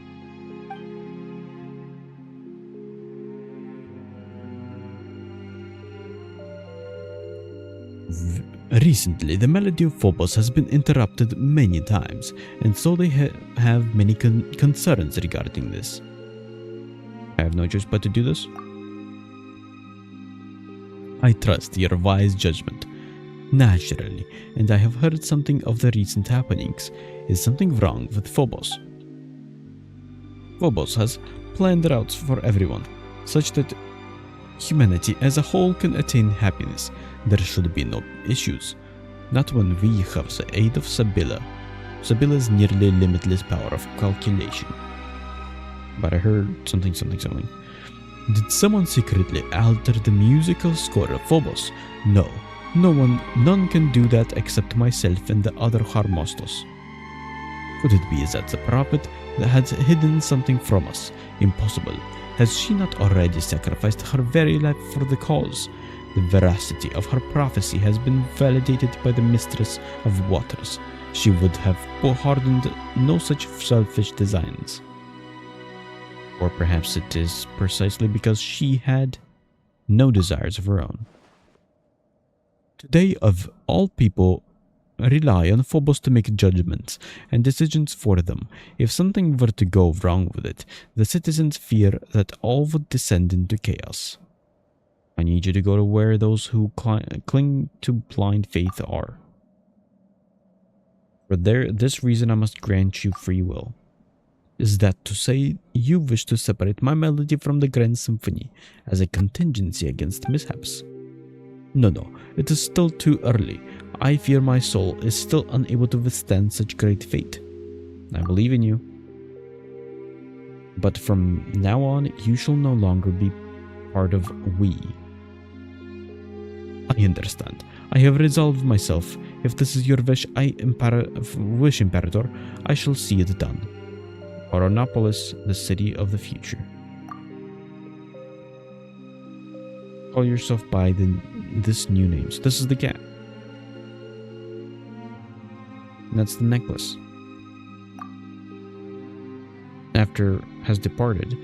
Recently, the melody of Phobos has been interrupted many times, and so they have many concerns regarding this. I have no choice but to do this. I trust your wise judgment. Naturally, and I have heard something of the recent happenings. Is something wrong with Phobos? Phobos has planned routes for everyone, such that humanity as a whole can attain happiness. There should be no issues. Not when we have the aid of Sabila. Sabila's nearly limitless power of calculation. But I heard something. Did someone secretly alter the musical score of Phobos? No. None can do that except myself and the other Harmostos. Could it be that the prophet had hidden something from us? Impossible. Has she not already sacrificed her very life for the cause? The veracity of her prophecy has been validated by the mistress of waters. She would have hardened no such selfish designs. Or perhaps it is precisely because she had no desires of her own. Today, of all people, rely on Phobos to make judgments and decisions for them. If something were to go wrong with it, the citizens fear that all would descend into chaos. I need you to go to where those who cling to blind faith are. For this reason I must grant you free will. Is that to say you wish to separate my melody from the Grand Symphony as a contingency against mishaps? No, it is still too early. I fear my soul is still unable to withstand such great fate. I believe in you. But from now on, you shall no longer be part of we. I understand. I have resolved myself. If this is your wish, Imperator, I shall see it done. Coronopolis, the city of the future. Call yourself by this new name. So this is the gap. And that's the necklace. After has departed,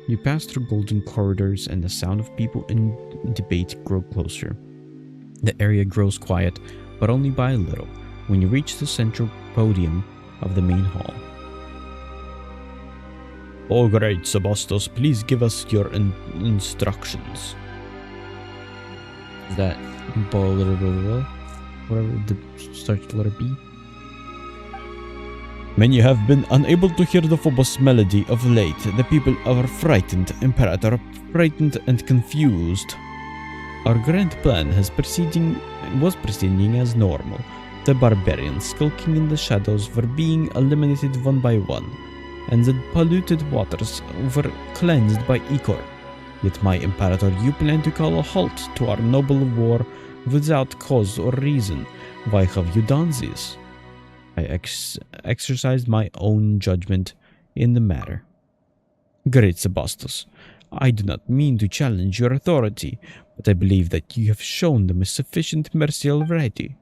you pass through golden corridors and the sound of people in debate grow closer. The area grows quiet, but only by a little, when you reach the central podium of the main hall. Oh great Sebastos, please give us your instructions. Is that whatever starts with the letter B? Many have been unable to hear the Phobos melody of late. The people are frightened, Imperator, frightened and confused. Our grand plan was proceeding as normal. The barbarians skulking in the shadows were being eliminated one by one, and the polluted waters were cleansed by Ikor. Yet, my Imperator, you plan to call a halt to our noble war without cause or reason. Why have you done this? I exercised my own judgment in the matter. Great Sebastos, I do not mean to challenge your authority, but I believe that you have shown them a sufficient mercy already.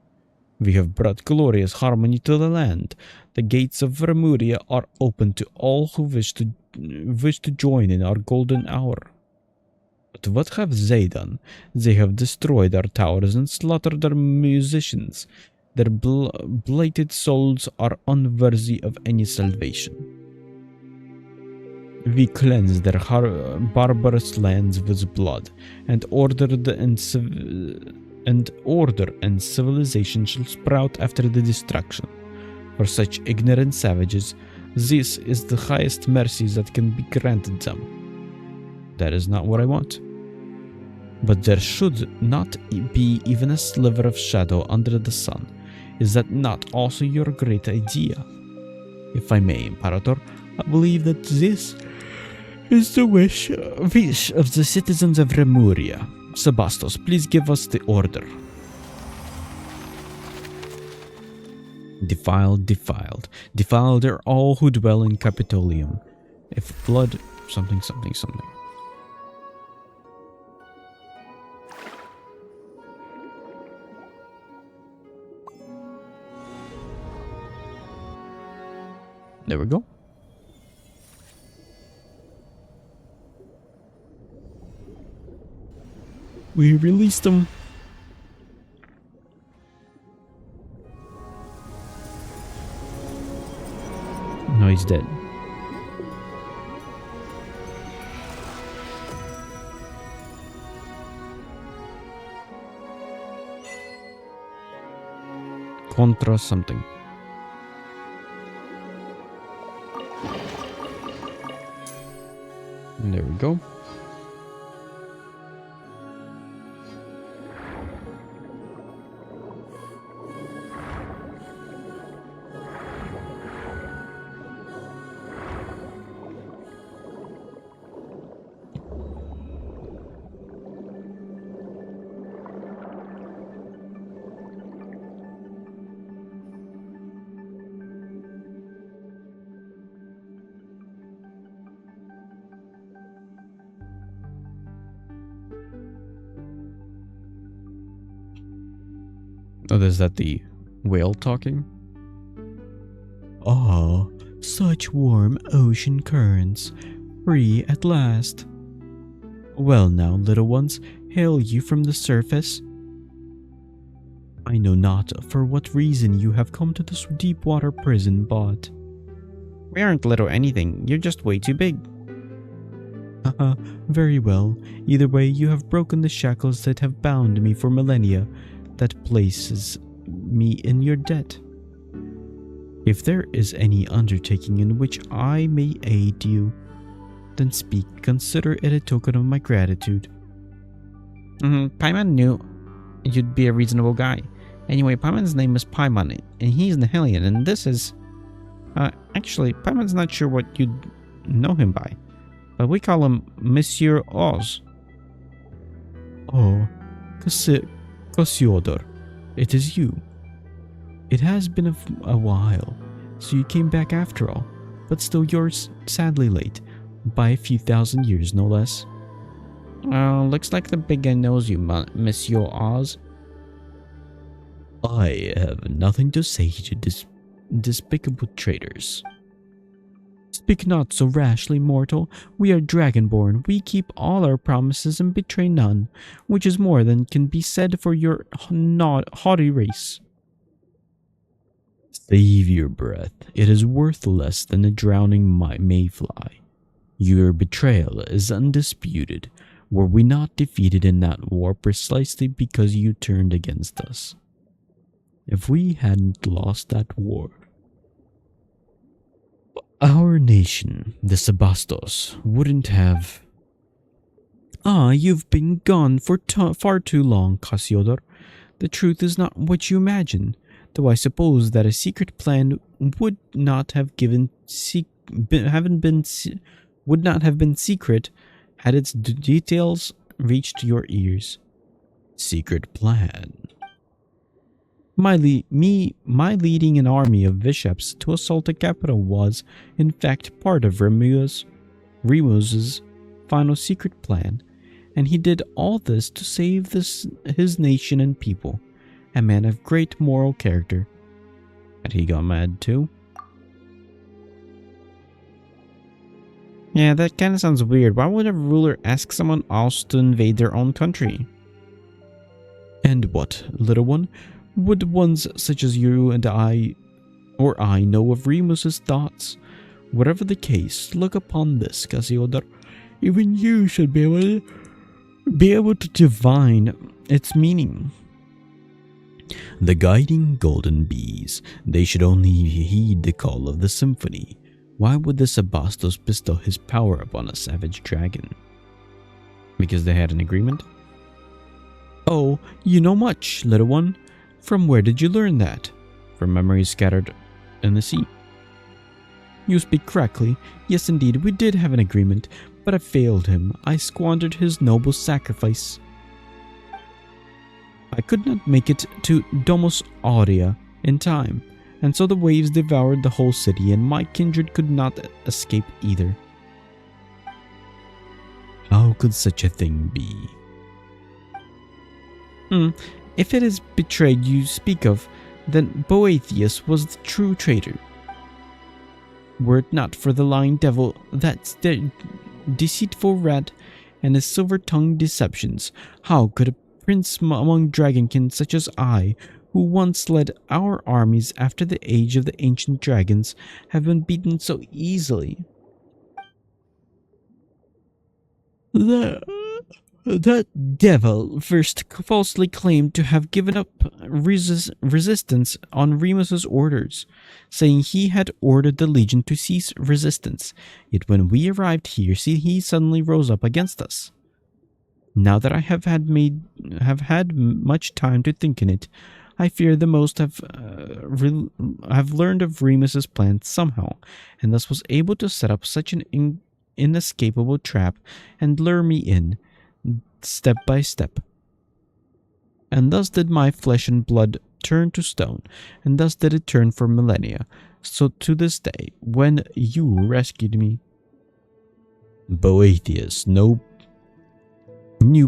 We have brought glorious harmony to the land. The gates of Remuria are open to all who wish to join in our golden hour. But what have they done? They have destroyed our towers and slaughtered our musicians. Their blighted souls are unworthy of any salvation. We cleanse their barbarous lands with blood, and order and civilization shall sprout after the destruction. For such ignorant savages, this is the highest mercy that can be granted them. That is not what I want. But there should not be even a sliver of shadow under the sun. Is that not also your great idea? If I may, Imperator, I believe that this is the wish of the citizens of Remuria. Sebastos, please give us the order. Defiled, defiled. Defiled are all who dwell in Capitolium. If blood... something, something, something. There we go. We released him. No, he's dead. Contra something. And there we go. Oh, is that the whale talking? Ah, such warm ocean currents, free at last. Well now, little ones, hail you from the surface. I know not for what reason you have come to this deep water prison, but... We aren't little anything, you're just way too big. Haha, very well. Either way, you have broken the shackles that have bound me for millennia. That places me in your debt. If there is any undertaking in which I may aid you, then speak. Consider it a token of my gratitude. Paimon knew you'd be a reasonable guy. Anyway, Paimon's name is Paimon, and he's an Hellion, and this is... actually, Paimon's not sure what you'd know him by, but we call him Monsieur Oz. Oh, Cassiodor, it is you. It has been a while, so you came back after all, but still you're sadly late, by a few thousand years no less. Looks like the big guy knows you, Monsieur Oz. I have nothing to say to despicable traitors. Speak not so rashly, mortal. We are dragonborn. We keep all our promises and betray none, which is more than can be said for your haughty race. Save your breath. It is worth less than a drowning mayfly. Your betrayal is undisputed. Were we not defeated in that war precisely because you turned against us? If we hadn't lost that war, our nation, the Sebastos, wouldn't have... Ah, you've been gone for far too long, Cassiodor. The truth is not what you imagine, though I suppose that a secret plan would not have been secret had its details reached your ears. Secret plan. My leading an army of bishops to assault the capital was, in fact, part of Remus's final secret plan, and he did all this to save his nation and people. A man of great moral character. And he got mad too. Yeah, that kind of sounds weird. Why would a ruler ask someone else to invade their own country? And what, little one? Would ones such as you and I know of Remus's thoughts? Whatever the case, look upon this, Cassiodor. Even you should be able to divine its meaning. The guiding golden bees, they should only heed the call of the symphony. Why would the Sebastos bestow his power upon a savage dragon? Because they had an agreement? Oh, you know much, little one. From where did you learn that? From memories scattered in the sea. You speak correctly. Yes, indeed, we did have an agreement, but I failed him. I squandered his noble sacrifice. I could not make it to Domus Aurea in time. and so the waves devoured the whole city, and my kindred could not escape either. How could such a thing be? If it is betrayed you speak of, then Boethius was the true traitor. Were it not for the lying devil, that deceitful rat, and his silver-tongued deceptions, how could a prince among dragonkin such as I, who once led our armies after the age of the ancient dragons, have been beaten so easily? That devil first falsely claimed to have given up resistance on Remus's orders, saying he had ordered the Legion to cease resistance. Yet when we arrived here, he suddenly rose up against us. Now that I have had much time to think in it, I fear the most have learned of Remus's plan somehow, and thus was able to set up such an inescapable trap and lure me in, step by step. And thus did my flesh and blood turn to stone, and thus did it turn for millennia, so to this day, when you rescued me. Boethius knew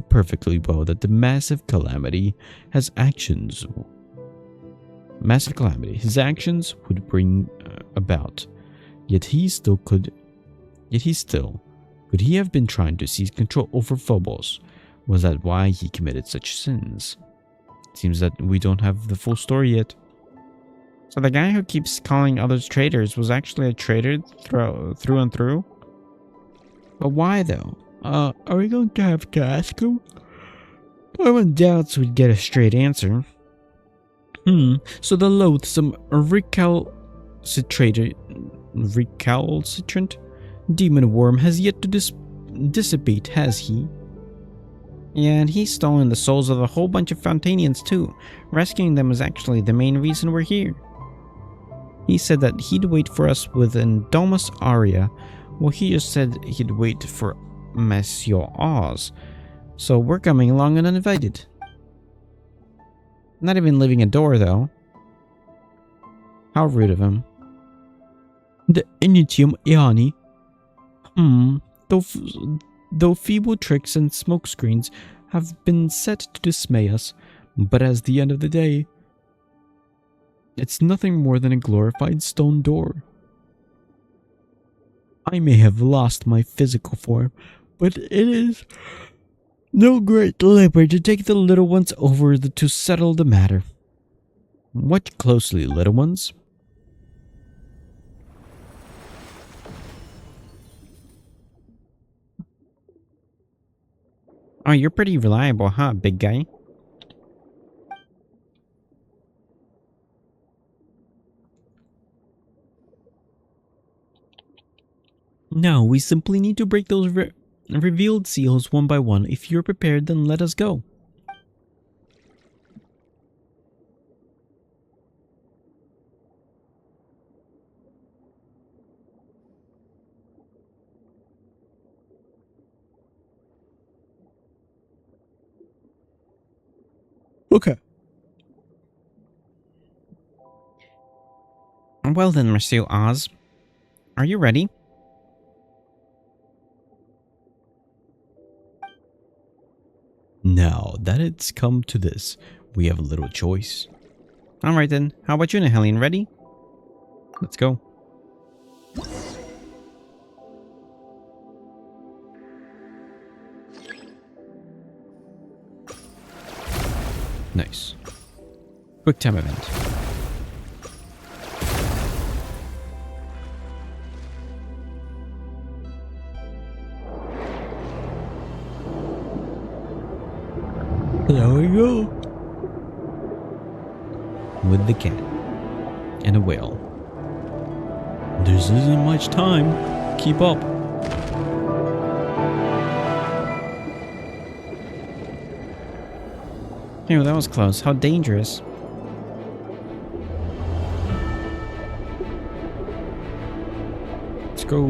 perfectly well that the massive calamity his actions would bring about, yet could he have been trying to seize control over Phobos? Was that why he committed such sins? It seems that we don't have the full story yet. So the guy who keeps calling others traitors was actually a traitor through and through? But why though? Are we going to have to ask him? No one doubts we'd get a straight answer. So the loathsome recalcitrant demon worm has yet to dissipate, has he? Yeah, and he's stolen the souls of a whole bunch of Fontanians too. Rescuing them is actually the main reason we're here. He said that he'd wait for us within Domus Aria. Well, he just said he'd wait for Monsieur Oz. So we're coming along uninvited. Not even leaving a door, though. How rude of him. The Initium Eani. Though feeble tricks and smokescreens have been set to dismay us, but as the end of the day, it's nothing more than a glorified stone door. I may have lost my physical form, but it is no great labor to take the little ones over to settle the matter. Watch closely, little ones. Oh, you're pretty reliable, huh, big guy? Now, we simply need to break those revealed seals one by one. If you're prepared, then let us go. Okay. Well then, Monsieur Oz. Are you ready? Now that it's come to this, we have a little choice. Alright then, how about you, Nihelion? Ready? Let's go. Nice. Quick time event. There we go. With the cat and a whale. There isn't much time. Keep up. Ew, that was close. How dangerous. Let's go.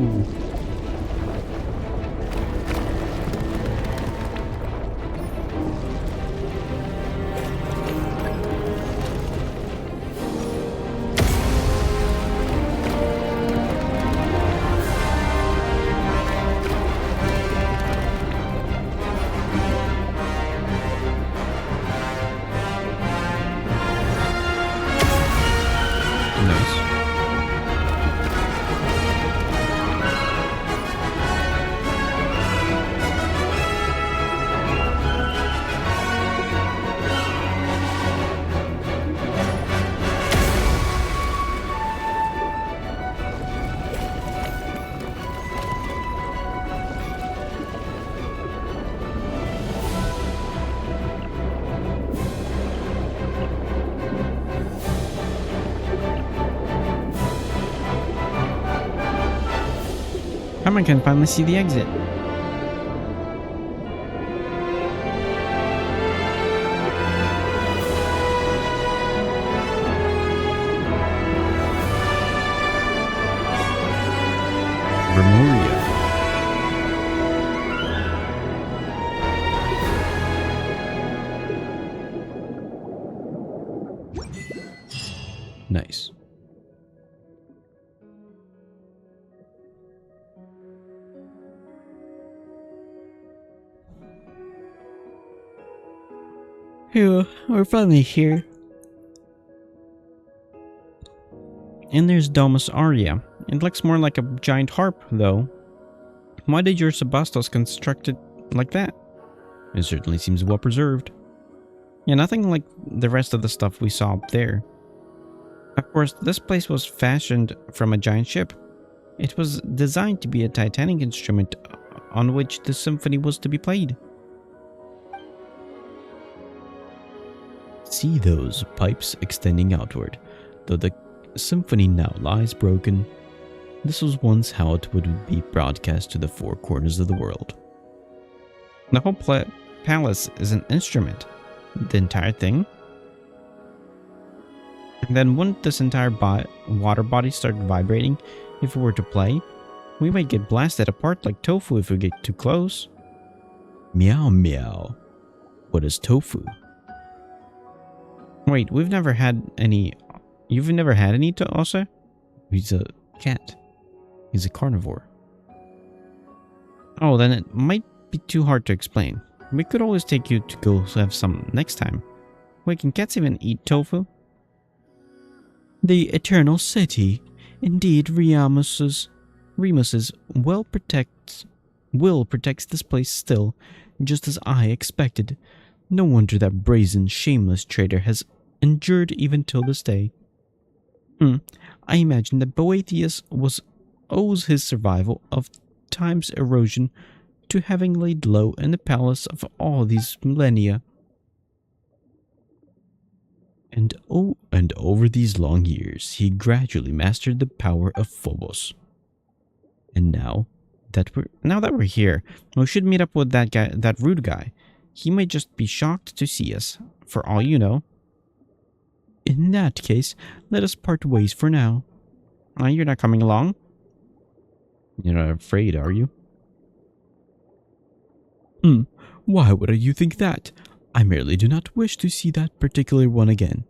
Come, I can finally see the exit. Remuria. Nice. Phew, we're finally here. And there's Domus Aria. It looks more like a giant harp, though. Why did your Sebastos construct it like that? It certainly seems well preserved. Yeah, nothing like the rest of the stuff we saw up there. Of course, this place was fashioned from a giant ship. It was designed to be a titanic instrument on which the symphony was to be played. See those pipes extending outward, though the symphony now lies broken. This was once how it would be broadcast to the four corners of the world. The whole palace is an instrument. The entire thing. And then wouldn't this entire water body start vibrating if we were to play? We might get blasted apart like tofu if we get too close. Meow meow. What is tofu? Wait, we've never had any... You've never had any Osa? He's a cat. He's a carnivore. Oh, then it might be too hard to explain. We could always take you to go have some next time. Wait, can cats even eat tofu? The Eternal City. Indeed, Remus's will protects this place still, just as I expected. No wonder that brazen, shameless traitor has endured even till this day. I imagine that Boethius owes his survival of time's erosion to having laid low in the palace of all these millennia. And over these long years, he gradually mastered the power of Phobos. And now that we're here, we should meet up with that guy, that rude guy. He might just be shocked to see us, for all you know. In that case, let us part ways for now. You're not coming along? You're not afraid, are you? Why would you think that? I merely do not wish to see that particular one again.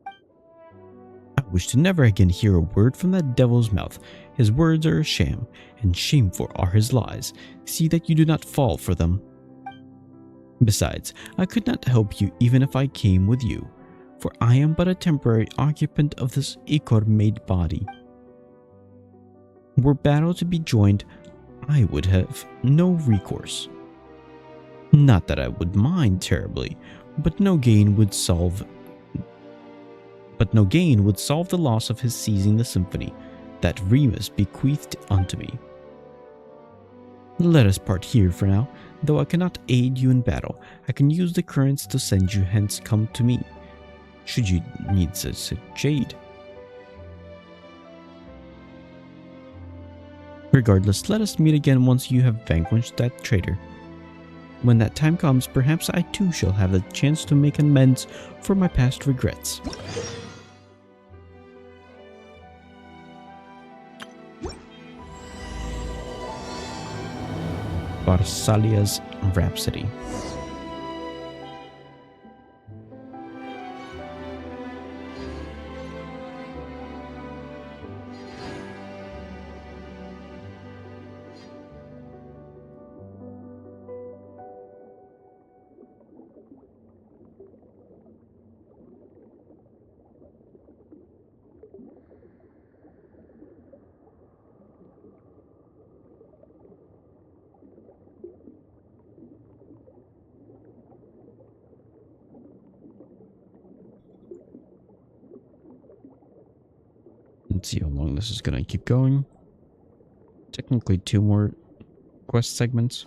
I wish to never again hear a word from that devil's mouth. His words are a sham, and shameful are his lies. See that you do not fall for them. Besides, I could not help you even if I came with you, for I am but a temporary occupant of this Ikor-made body. Were battle to be joined, I would have no recourse. Not that I would mind terribly, but no gain would solve the loss of his seizing the symphony that Remus bequeathed unto me. Let us part here for now. Though I cannot aid you in battle, I can use the currents to send you hence come to me, should you need such aid. Regardless, let us meet again once you have vanquished that traitor. When that time comes, perhaps I too shall have the chance to make amends for my past regrets. Barsalia's Rhapsody. Let's see how long this is gonna keep going. Technically 2 more quest segments.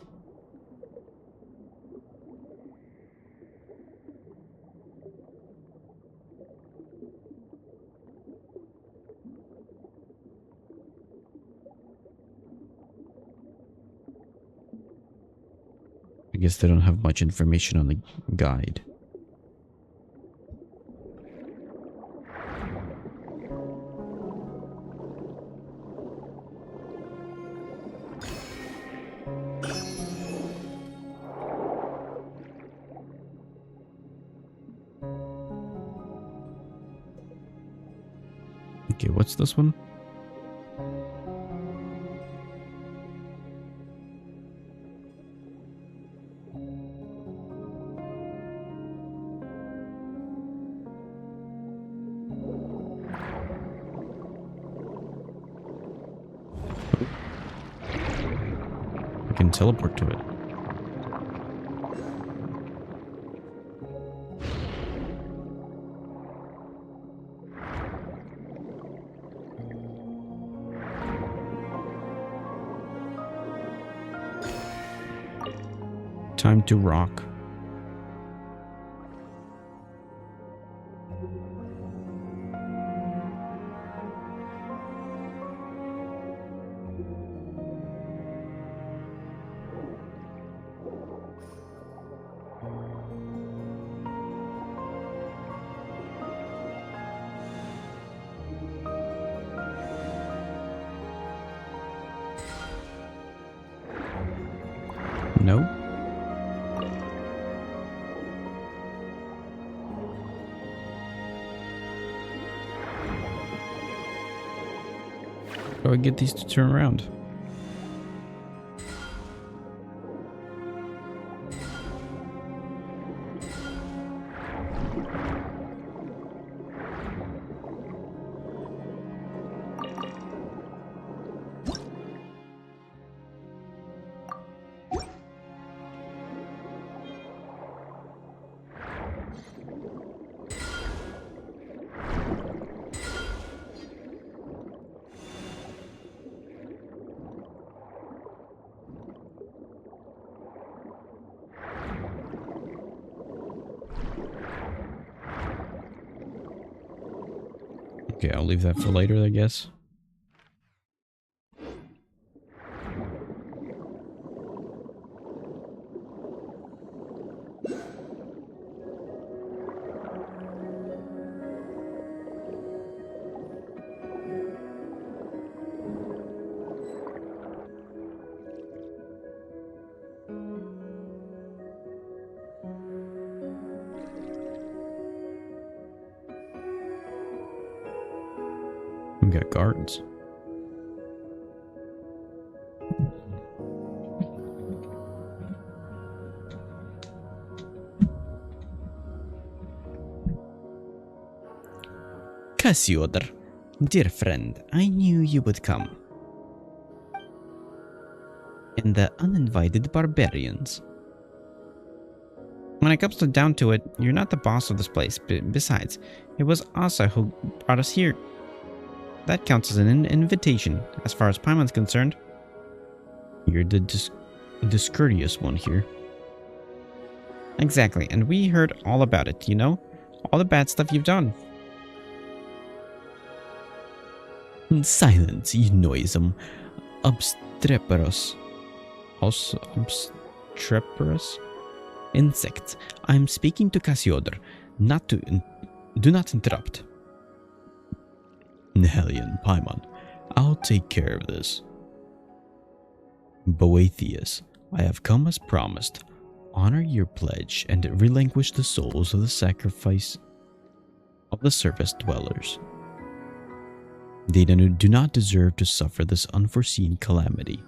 I guess they don't have much information on the guide. Okay, what's this one? I can teleport to it. Time to rock. No. How do I get these to turn around? Okay, I'll leave that for later, I guess. We got guards. Cassiodor, dear friend, I knew you would come. And the uninvited barbarians. When it comes down to it, you're not the boss of this place. Besides, it was Asa who brought us here. That counts as an invitation, as far as Paimon's concerned. You're the discourteous one here. Exactly, and we heard all about it, you know? All the bad stuff you've done. Silence, you noisome obstreperous. Obstreperous? Insects. I'm speaking to Cassiodor. Do not interrupt. Hellion, Paimon, I'll take care of this. Boethius, I have come as promised. Honor your pledge and relinquish the souls of the sacrifice of the surface dwellers. They do not deserve to suffer this unforeseen calamity.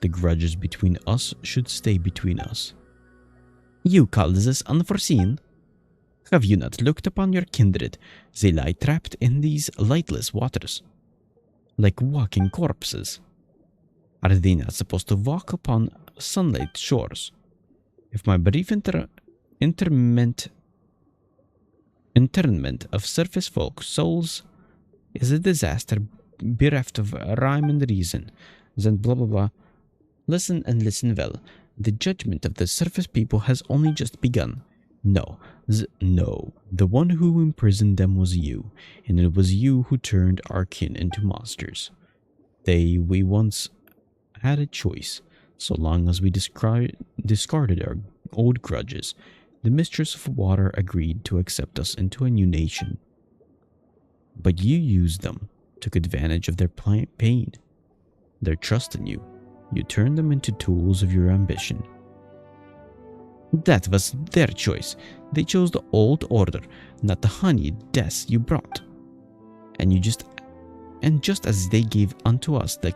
The grudges between us should stay between us. You call this unforeseen? Have you not looked upon your kindred? They lie trapped in these lightless waters, like walking corpses. Are they not supposed to walk upon sunlit shores? If my brief internment of surface folk souls is a disaster bereft of rhyme and reason, then blah blah blah. Listen and listen well. The judgment of the surface people has only just begun. No, the one who imprisoned them was you, and it was you who turned our kin into monsters. We once had a choice. So long as we discarded our old grudges, the Mistress of Water agreed to accept us into a new nation. But you used them, took advantage of their pain, their trust in you. You turned them into tools of your ambition. That was their choice. They chose the old order, not the honeyed death you brought. And just as they gave unto us the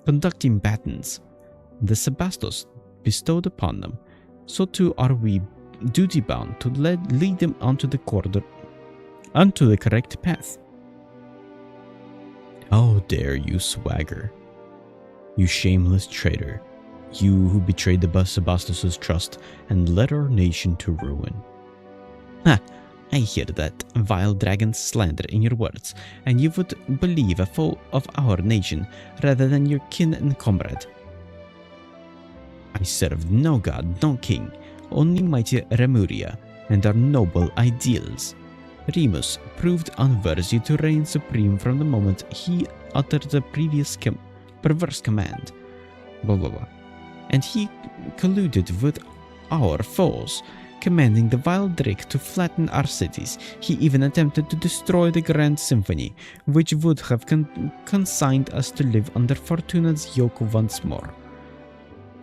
conducting batons, the Sebastos bestowed upon them, so too are we duty-bound to lead them onto the correct path. How dare you swagger, you shameless traitor, you who betrayed the Sebastos' trust and led our nation to ruin. Ha! I hear that vile dragon's slander in your words, and you would believe a foe of our nation rather than your kin and comrade. I served no god, no king, only mighty Remuria and our noble ideals. Remus proved unworthy to reign supreme from the moment he uttered the previous perverse command. Blah blah blah. And he colluded with our foes, commanding the vile Drake to flatten our cities. He even attempted to destroy the Grand Symphony, which would have consigned us to live under Fortuna's yoke once more.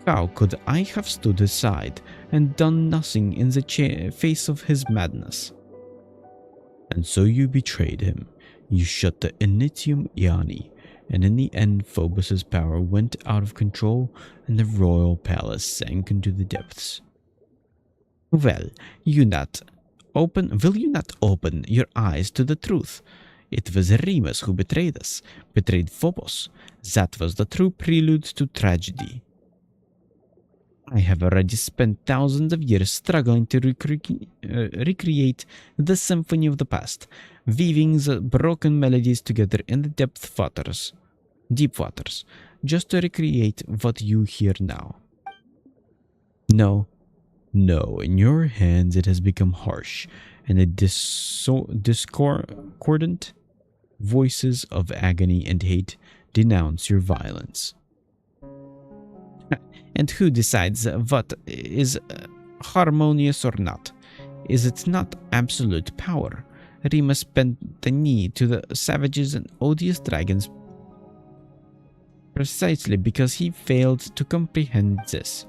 How could I have stood aside and done nothing in the face of his madness? And so you betrayed him. You shut the Initium Iani, and in the end Phobos' power went out of control and the royal palace sank into the depths. Well, will you not open your eyes to the truth? It was Remus who betrayed us, betrayed Phobos. That was the true prelude to tragedy. I have already spent thousands of years struggling to recreate the symphony of the past, weaving the broken melodies together in the deep waters, just to recreate what you hear now. No, in your hands it has become harsh, and the discordant voices of agony and hate denounce your violence. And who decides what is harmonious or not? Is it not absolute power? Remus bent the knee to the savages and odious dragons precisely because he failed to comprehend this.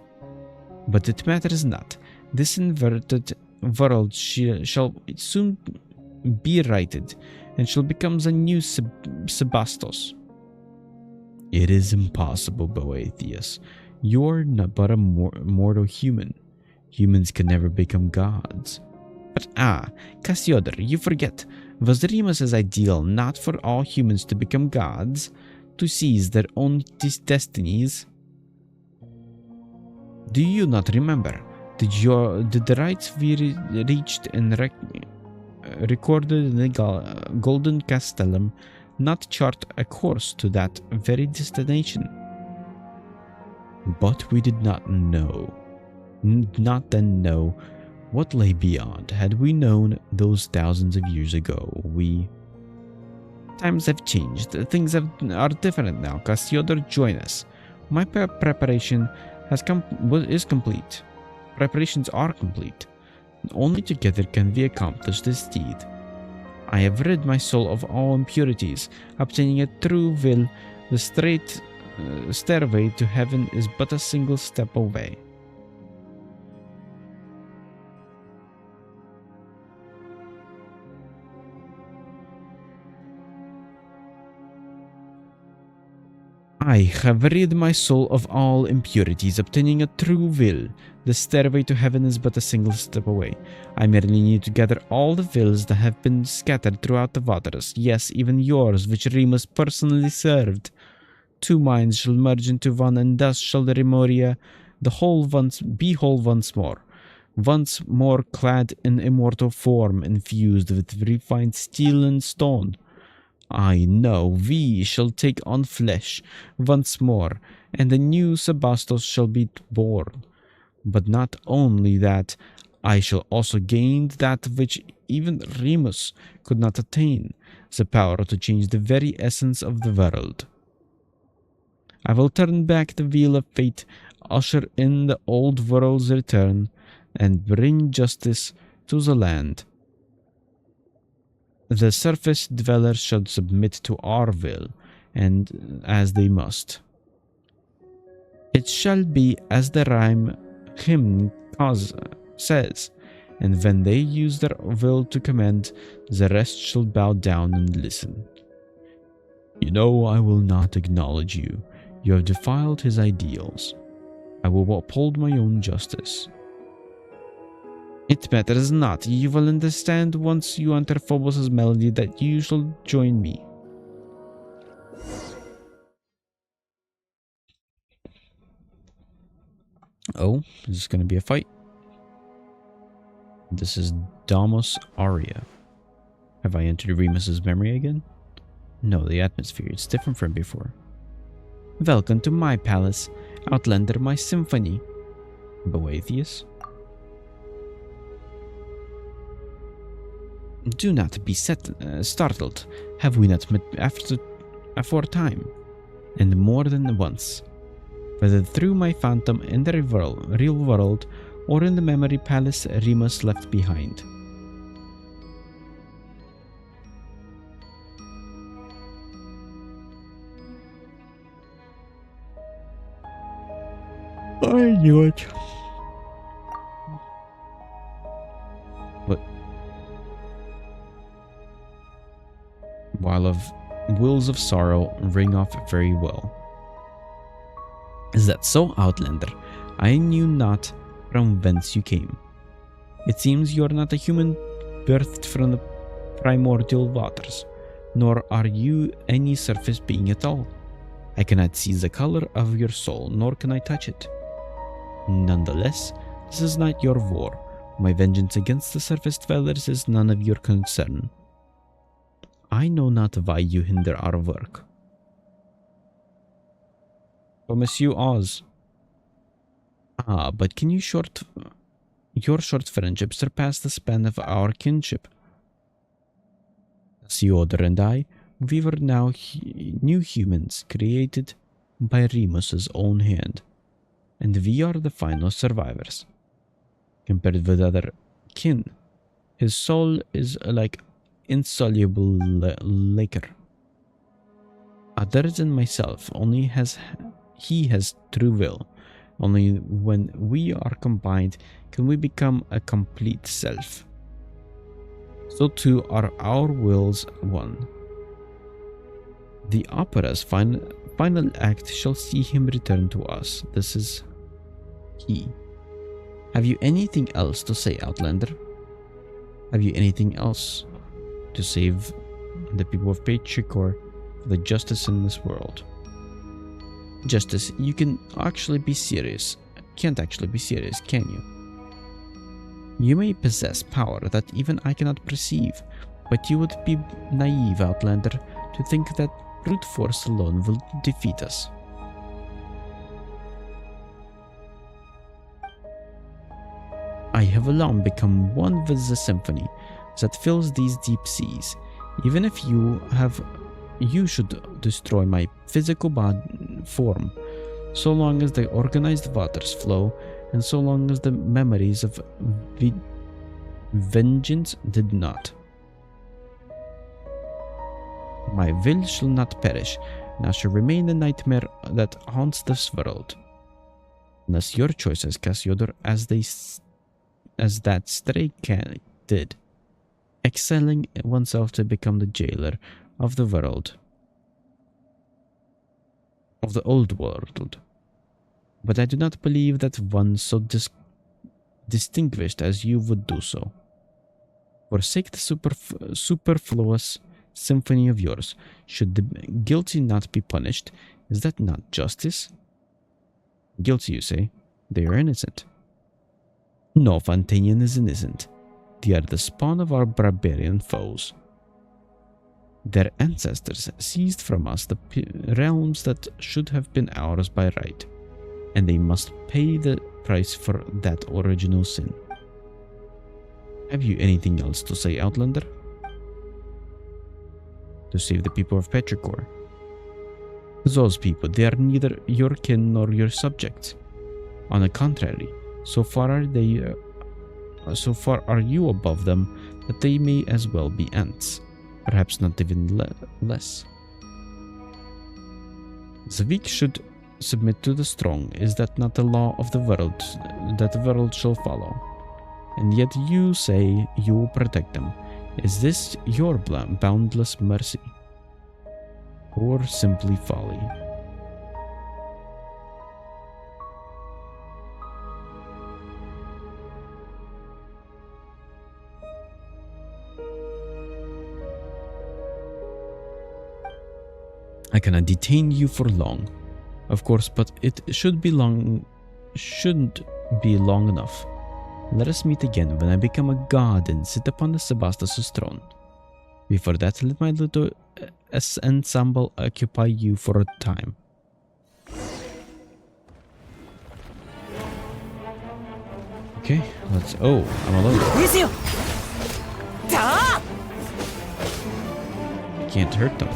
But it matters not. This inverted world shall soon be righted, and shall become the new Sebastos. It is impossible, Boethius. You're not but a mortal human. Humans can never become gods. But Cassiodor, you forget. Was Remus's ideal not for all humans to become gods, to seize their own destinies? Do you not remember? Did the rights we reached and recorded in the Golden Castellum not chart a course to that very destination? But we did not then know what lay beyond. Had we known those thousands of years ago, Times have changed. Things are different now. Cassiodor, join us. My preparation is complete. Preparations are complete. Only together can we accomplish this deed. I have rid my soul of all impurities, obtaining a true will. The straight stairway to heaven is but a single step away. I have rid my soul of all impurities, obtaining a true will. The stairway to heaven is but a single step away. I merely need to gather all the wills that have been scattered throughout the waters, yes, even yours, which Remus personally served. Two minds shall merge into one, and thus shall the Remuria be whole once more clad in immortal form, infused with refined steel and stone. I know we shall take on flesh once more, and a new Sebastos shall be born. But not only that, I shall also gain that which even Remus could not attain, the power to change the very essence of the world. I will turn back the wheel of fate, usher in the old world's return, and bring justice to the land. The surface dwellers should submit to our will, and as they must. It shall be as the rhyme hymn says, and when they use their will to command, the rest shall bow down and listen. You know I will not acknowledge you. You have defiled his ideals. I will uphold my own justice. It matters not. You will understand once you enter Phobos' melody that you shall join me. Oh, is this going to be a fight? This is Damos Aria. Have I entered Remus's memory again? No, the atmosphere is different from before. Welcome to my palace, Outlander, my symphony. Boethius? Do not be startled. Have we not met aforetime? And more than once. Whether through my phantom in the real world or in the memory palace Remus left behind. I knew it. What? While of wills of sorrow ring off very well. Is that so, Outlander? I knew not from whence you came. It seems you are not a human birthed from the primordial waters, nor are you any surface being at all. I cannot see the color of your soul, nor can I touch it. Nonetheless, this is not your war. My vengeance against the surface dwellers is none of your concern. I know not why you hinder our work. Oh, Monsieur Oz. Ah, but can your short friendship surpass the span of our kinship? Theodor and I, we were now new humans created by Remus's own hand, and we are the final survivors. Compared with other kin, his soul is like insoluble liquor. Other than myself, he has true will. Only when we are combined can we become a complete self. So too are our wills one. The opera's final act shall see him return to us. This is he. Have you anything else to say, Outlander? Have you anything else to save the people of Petrichor for the justice in this world? Justice, you can actually be serious. Can't actually be serious, can you? You may possess power that even I cannot perceive, but you would be naive, Outlander, to think that brute force alone will defeat us. I have long become one with the symphony that fills these deep seas. Even if you should destroy my physical form, so long as the organized waters flow, and so long as the memories of vengeance did not. My will shall not perish, and I shall remain the nightmare that haunts this world. Unless your choices, Cassiodor, as that stray cat did, excelling oneself to become the jailer of the world, of the old world. But I do not believe that one so distinguished as you would do so. Forsake the superfluous symphony of yours. Should the guilty not be punished, is that not justice? Guilty, you say? They are innocent. No Fontanian is innocent. They are the spawn of our barbarian foes. Their ancestors seized from us the realms that should have been ours by right, and they must pay the price for that original sin. Have you anything else to say, Outlander? To save the people of Petrichor. Those people, they are neither your kin nor your subjects. On the contrary, so far are you above them that they may as well be ants, perhaps not even less. The weak should submit to the strong. Is that not the law of the world that the world shall follow? And yet you say you will protect them. Is this your boundless mercy, or simply folly? I cannot detain you for long, of course, but it shouldn't be long enough. Let us meet again when I become a god and sit upon the Sebastos' throne. Before that, let my little ensemble occupy you for a time. Okay, let's... Oh, I'm alone. Can't hurt them.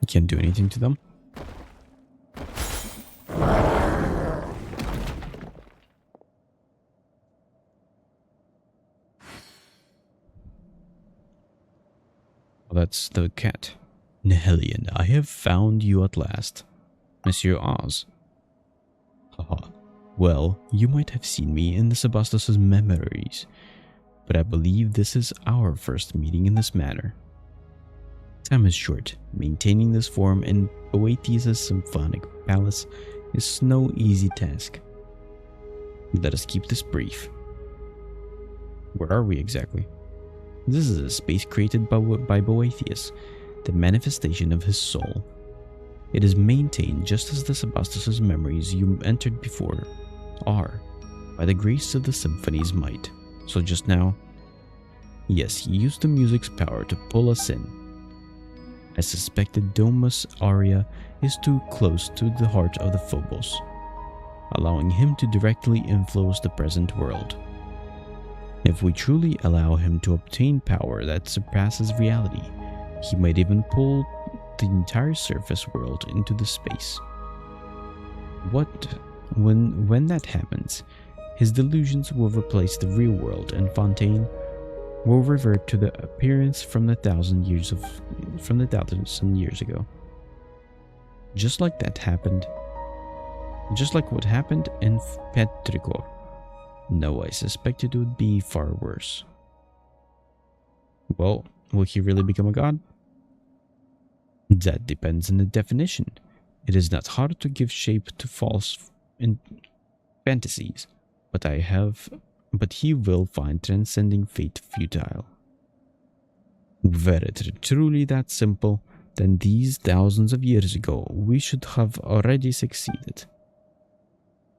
Can't do anything to them. Well, that's the cat. Nihilian, I have found you at last. Monsieur Oz. Haha. Well, you might have seen me in the Sebastos' memories, but I believe this is our first meeting in this manner. Time is short. Maintaining this form in Boethius' symphonic palace is no easy task. Let us keep this brief. Where are we exactly? This is a space created by Boethius, the manifestation of his soul. It is maintained just as the Sebastos' memories you entered before are, by the grace of the symphony's might. So just now, yes, he used the music's power to pull us in. I suspected Domus Aria is too close to the heart of the Phobos, allowing him to directly influence the present world. If we truly allow him to obtain power that surpasses reality, he might even pull the entire surface world into the space. When that happens, his delusions will replace the real world, and Fontaine will revert to the appearance from the thousand years ago. Just like what happened in Petrichor. No, I suspected it would be far worse. Well, will he really become a god? That depends on the definition. It is not hard to give shape to false fantasies, but he will find transcending fate futile. Were it truly that simple, then these thousands of years ago we should have already succeeded.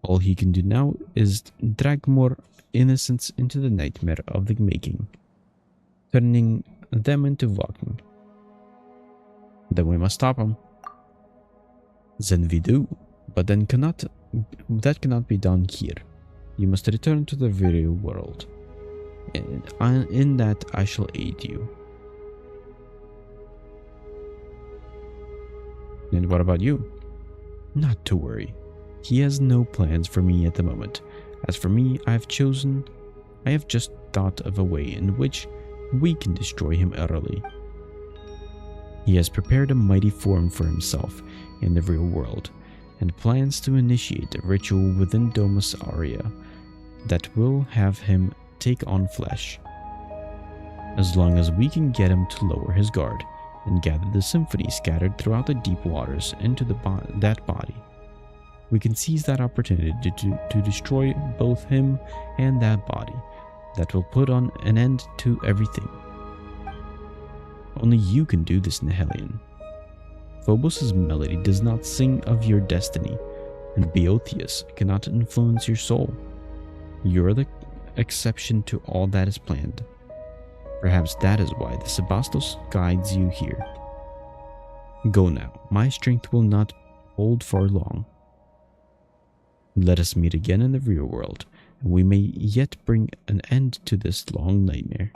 All he can do now is drag more innocents into the nightmare of the making, turning them into walking. Then we must stop him. Then we do, but that cannot be done here. You must return to the real world. In that I shall aid you. And what about you? Not to worry. He has no plans for me at the moment. As for me, I have just thought of a way in which we can destroy him utterly. He has prepared a mighty form for himself in the real world, and plans to initiate a ritual within Domus Aria that will have him take on flesh. As long as we can get him to lower his guard and gather the symphony scattered throughout the deep waters into that body, we can seize that opportunity to destroy both him and that body. That will put an end to everything. Only you can do this, Nihilian. Phobos' melody does not sing of your destiny, and Boethius cannot influence your soul. You're the exception to all that is planned. Perhaps that is why the Sebastos guides you here. Go now. My strength will not hold for long. Let us meet again in the real world, and we may yet bring an end to this long nightmare.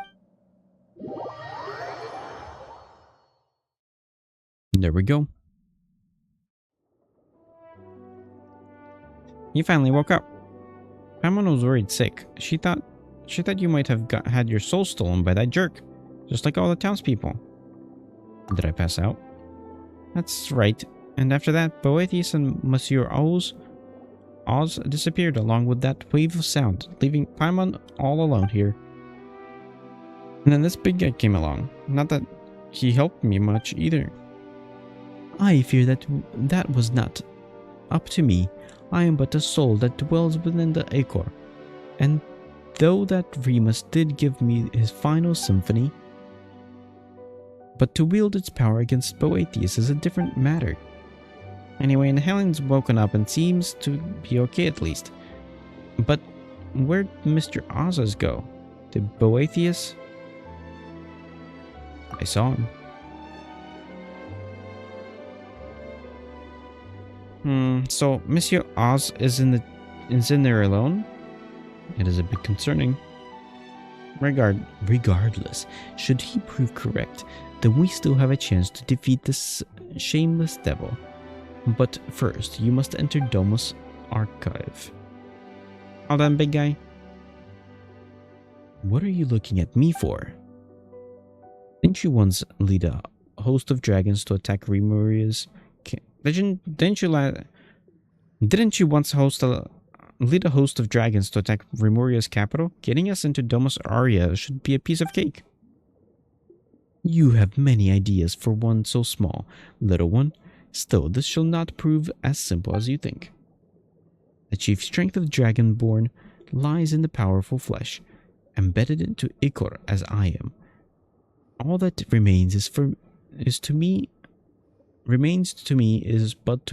There we go. You finally woke up. Paimon was worried sick. She thought you might have had your soul stolen by that jerk, just like all the townspeople. Did I pass out? That's right. And after that, Boethius and Monsieur Oz disappeared along with that wave of sound, leaving Paimon all alone here. And then this big guy came along. Not that he helped me much either. I fear that was not up to me. I am but a soul that dwells within the Acor. And though that Remus did give me his final symphony, but to wield its power against Boethius is a different matter. Anyway, Helen's woken up and seems to be okay at least. But where'd Mr. Ozas go? Did Boethius? I saw him. So Monsieur Oz is in there alone? It is a bit concerning. Regardless, should he prove correct, then we still have a chance to defeat this shameless devil. But first, you must enter Domus' archive. Hold on, big guy. What are you looking at me for? Didn't you once lead a host of dragons to attack Remuria's? Didn't you once lead a host of dragons to attack Remuria's capital? Getting us into Domus Aria should be a piece of cake. You have many ideas for one so small, little one. Still, this shall not prove as simple as you think. The chief strength of Dragonborn lies in the powerful flesh, embedded into Ikor as I am. All that remains to me is but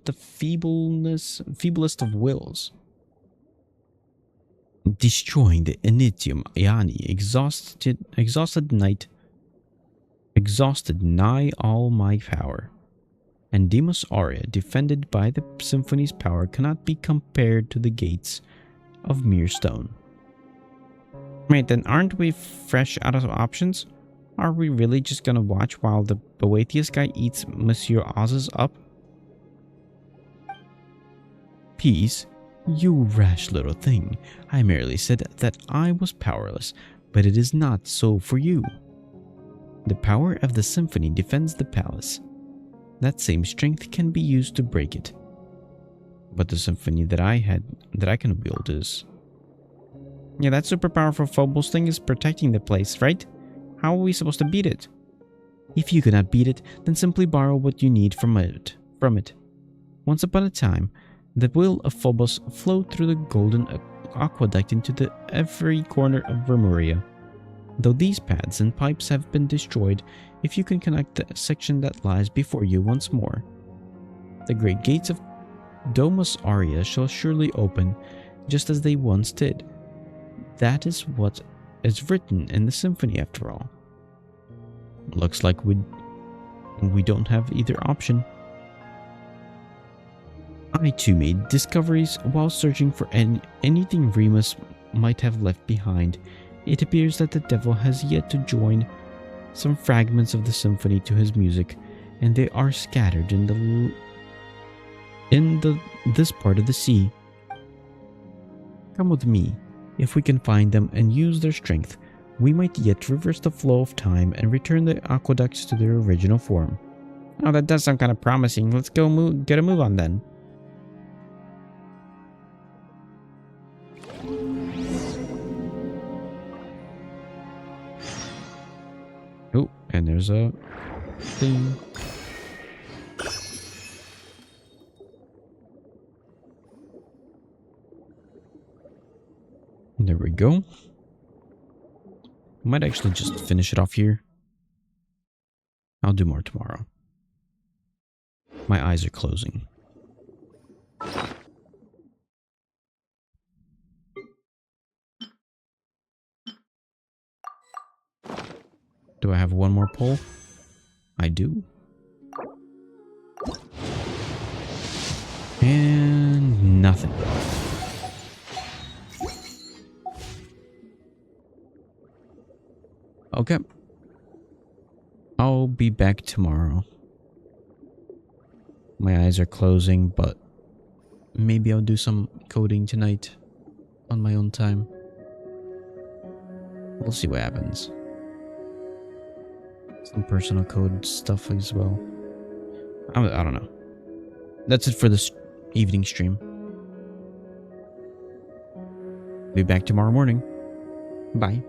the feeblest of wills. Destroying the Initium Iani exhausted nigh all my power. And Demos Aurea, defended by the symphony's power, cannot be compared to the gates of mere stone. Wait, then aren't we fresh out of options? Are we really just gonna watch while the Boethius guy eats Monsieur Oz's up? Peace, you rash little thing. I merely said that I was powerless, but it is not so for you. The power of the symphony defends the palace. That same strength can be used to break it. But the symphony that I can wield is... Yeah, that super powerful Phobos thing is protecting the place, right? How are we supposed to beat it? If you cannot beat it, then simply borrow what you need from it. Once upon a time, the will of Phobos flowed through the golden aqueduct into every corner of Remuria. Though these paths and pipes have been destroyed, if you can connect the section that lies before you once more, the great gates of Domus Aurea shall surely open, just as they once did. That is what is written in the symphony, after all. Looks like we don't have either option. I too made discoveries while searching for anything Remus might have left behind. It appears that the devil has yet to join some fragments of the symphony to his music, and they are scattered in this part of the sea. Come with me. If we can find them and use their strength, we might yet reverse the flow of time and return the aqueducts to their original form. Oh, that does sound kind of promising. Let's go get a move on then. Oh, and there's a thing. There we go. Might actually just finish it off here. I'll do more tomorrow. My eyes are closing. Do I have one more pull? I do. And nothing. Okay. I'll be back tomorrow. My eyes are closing, but maybe I'll do some coding tonight on my own time. We'll see what happens. Some personal code stuff as well. I don't know. That's it for this evening stream. Be back tomorrow morning. Bye.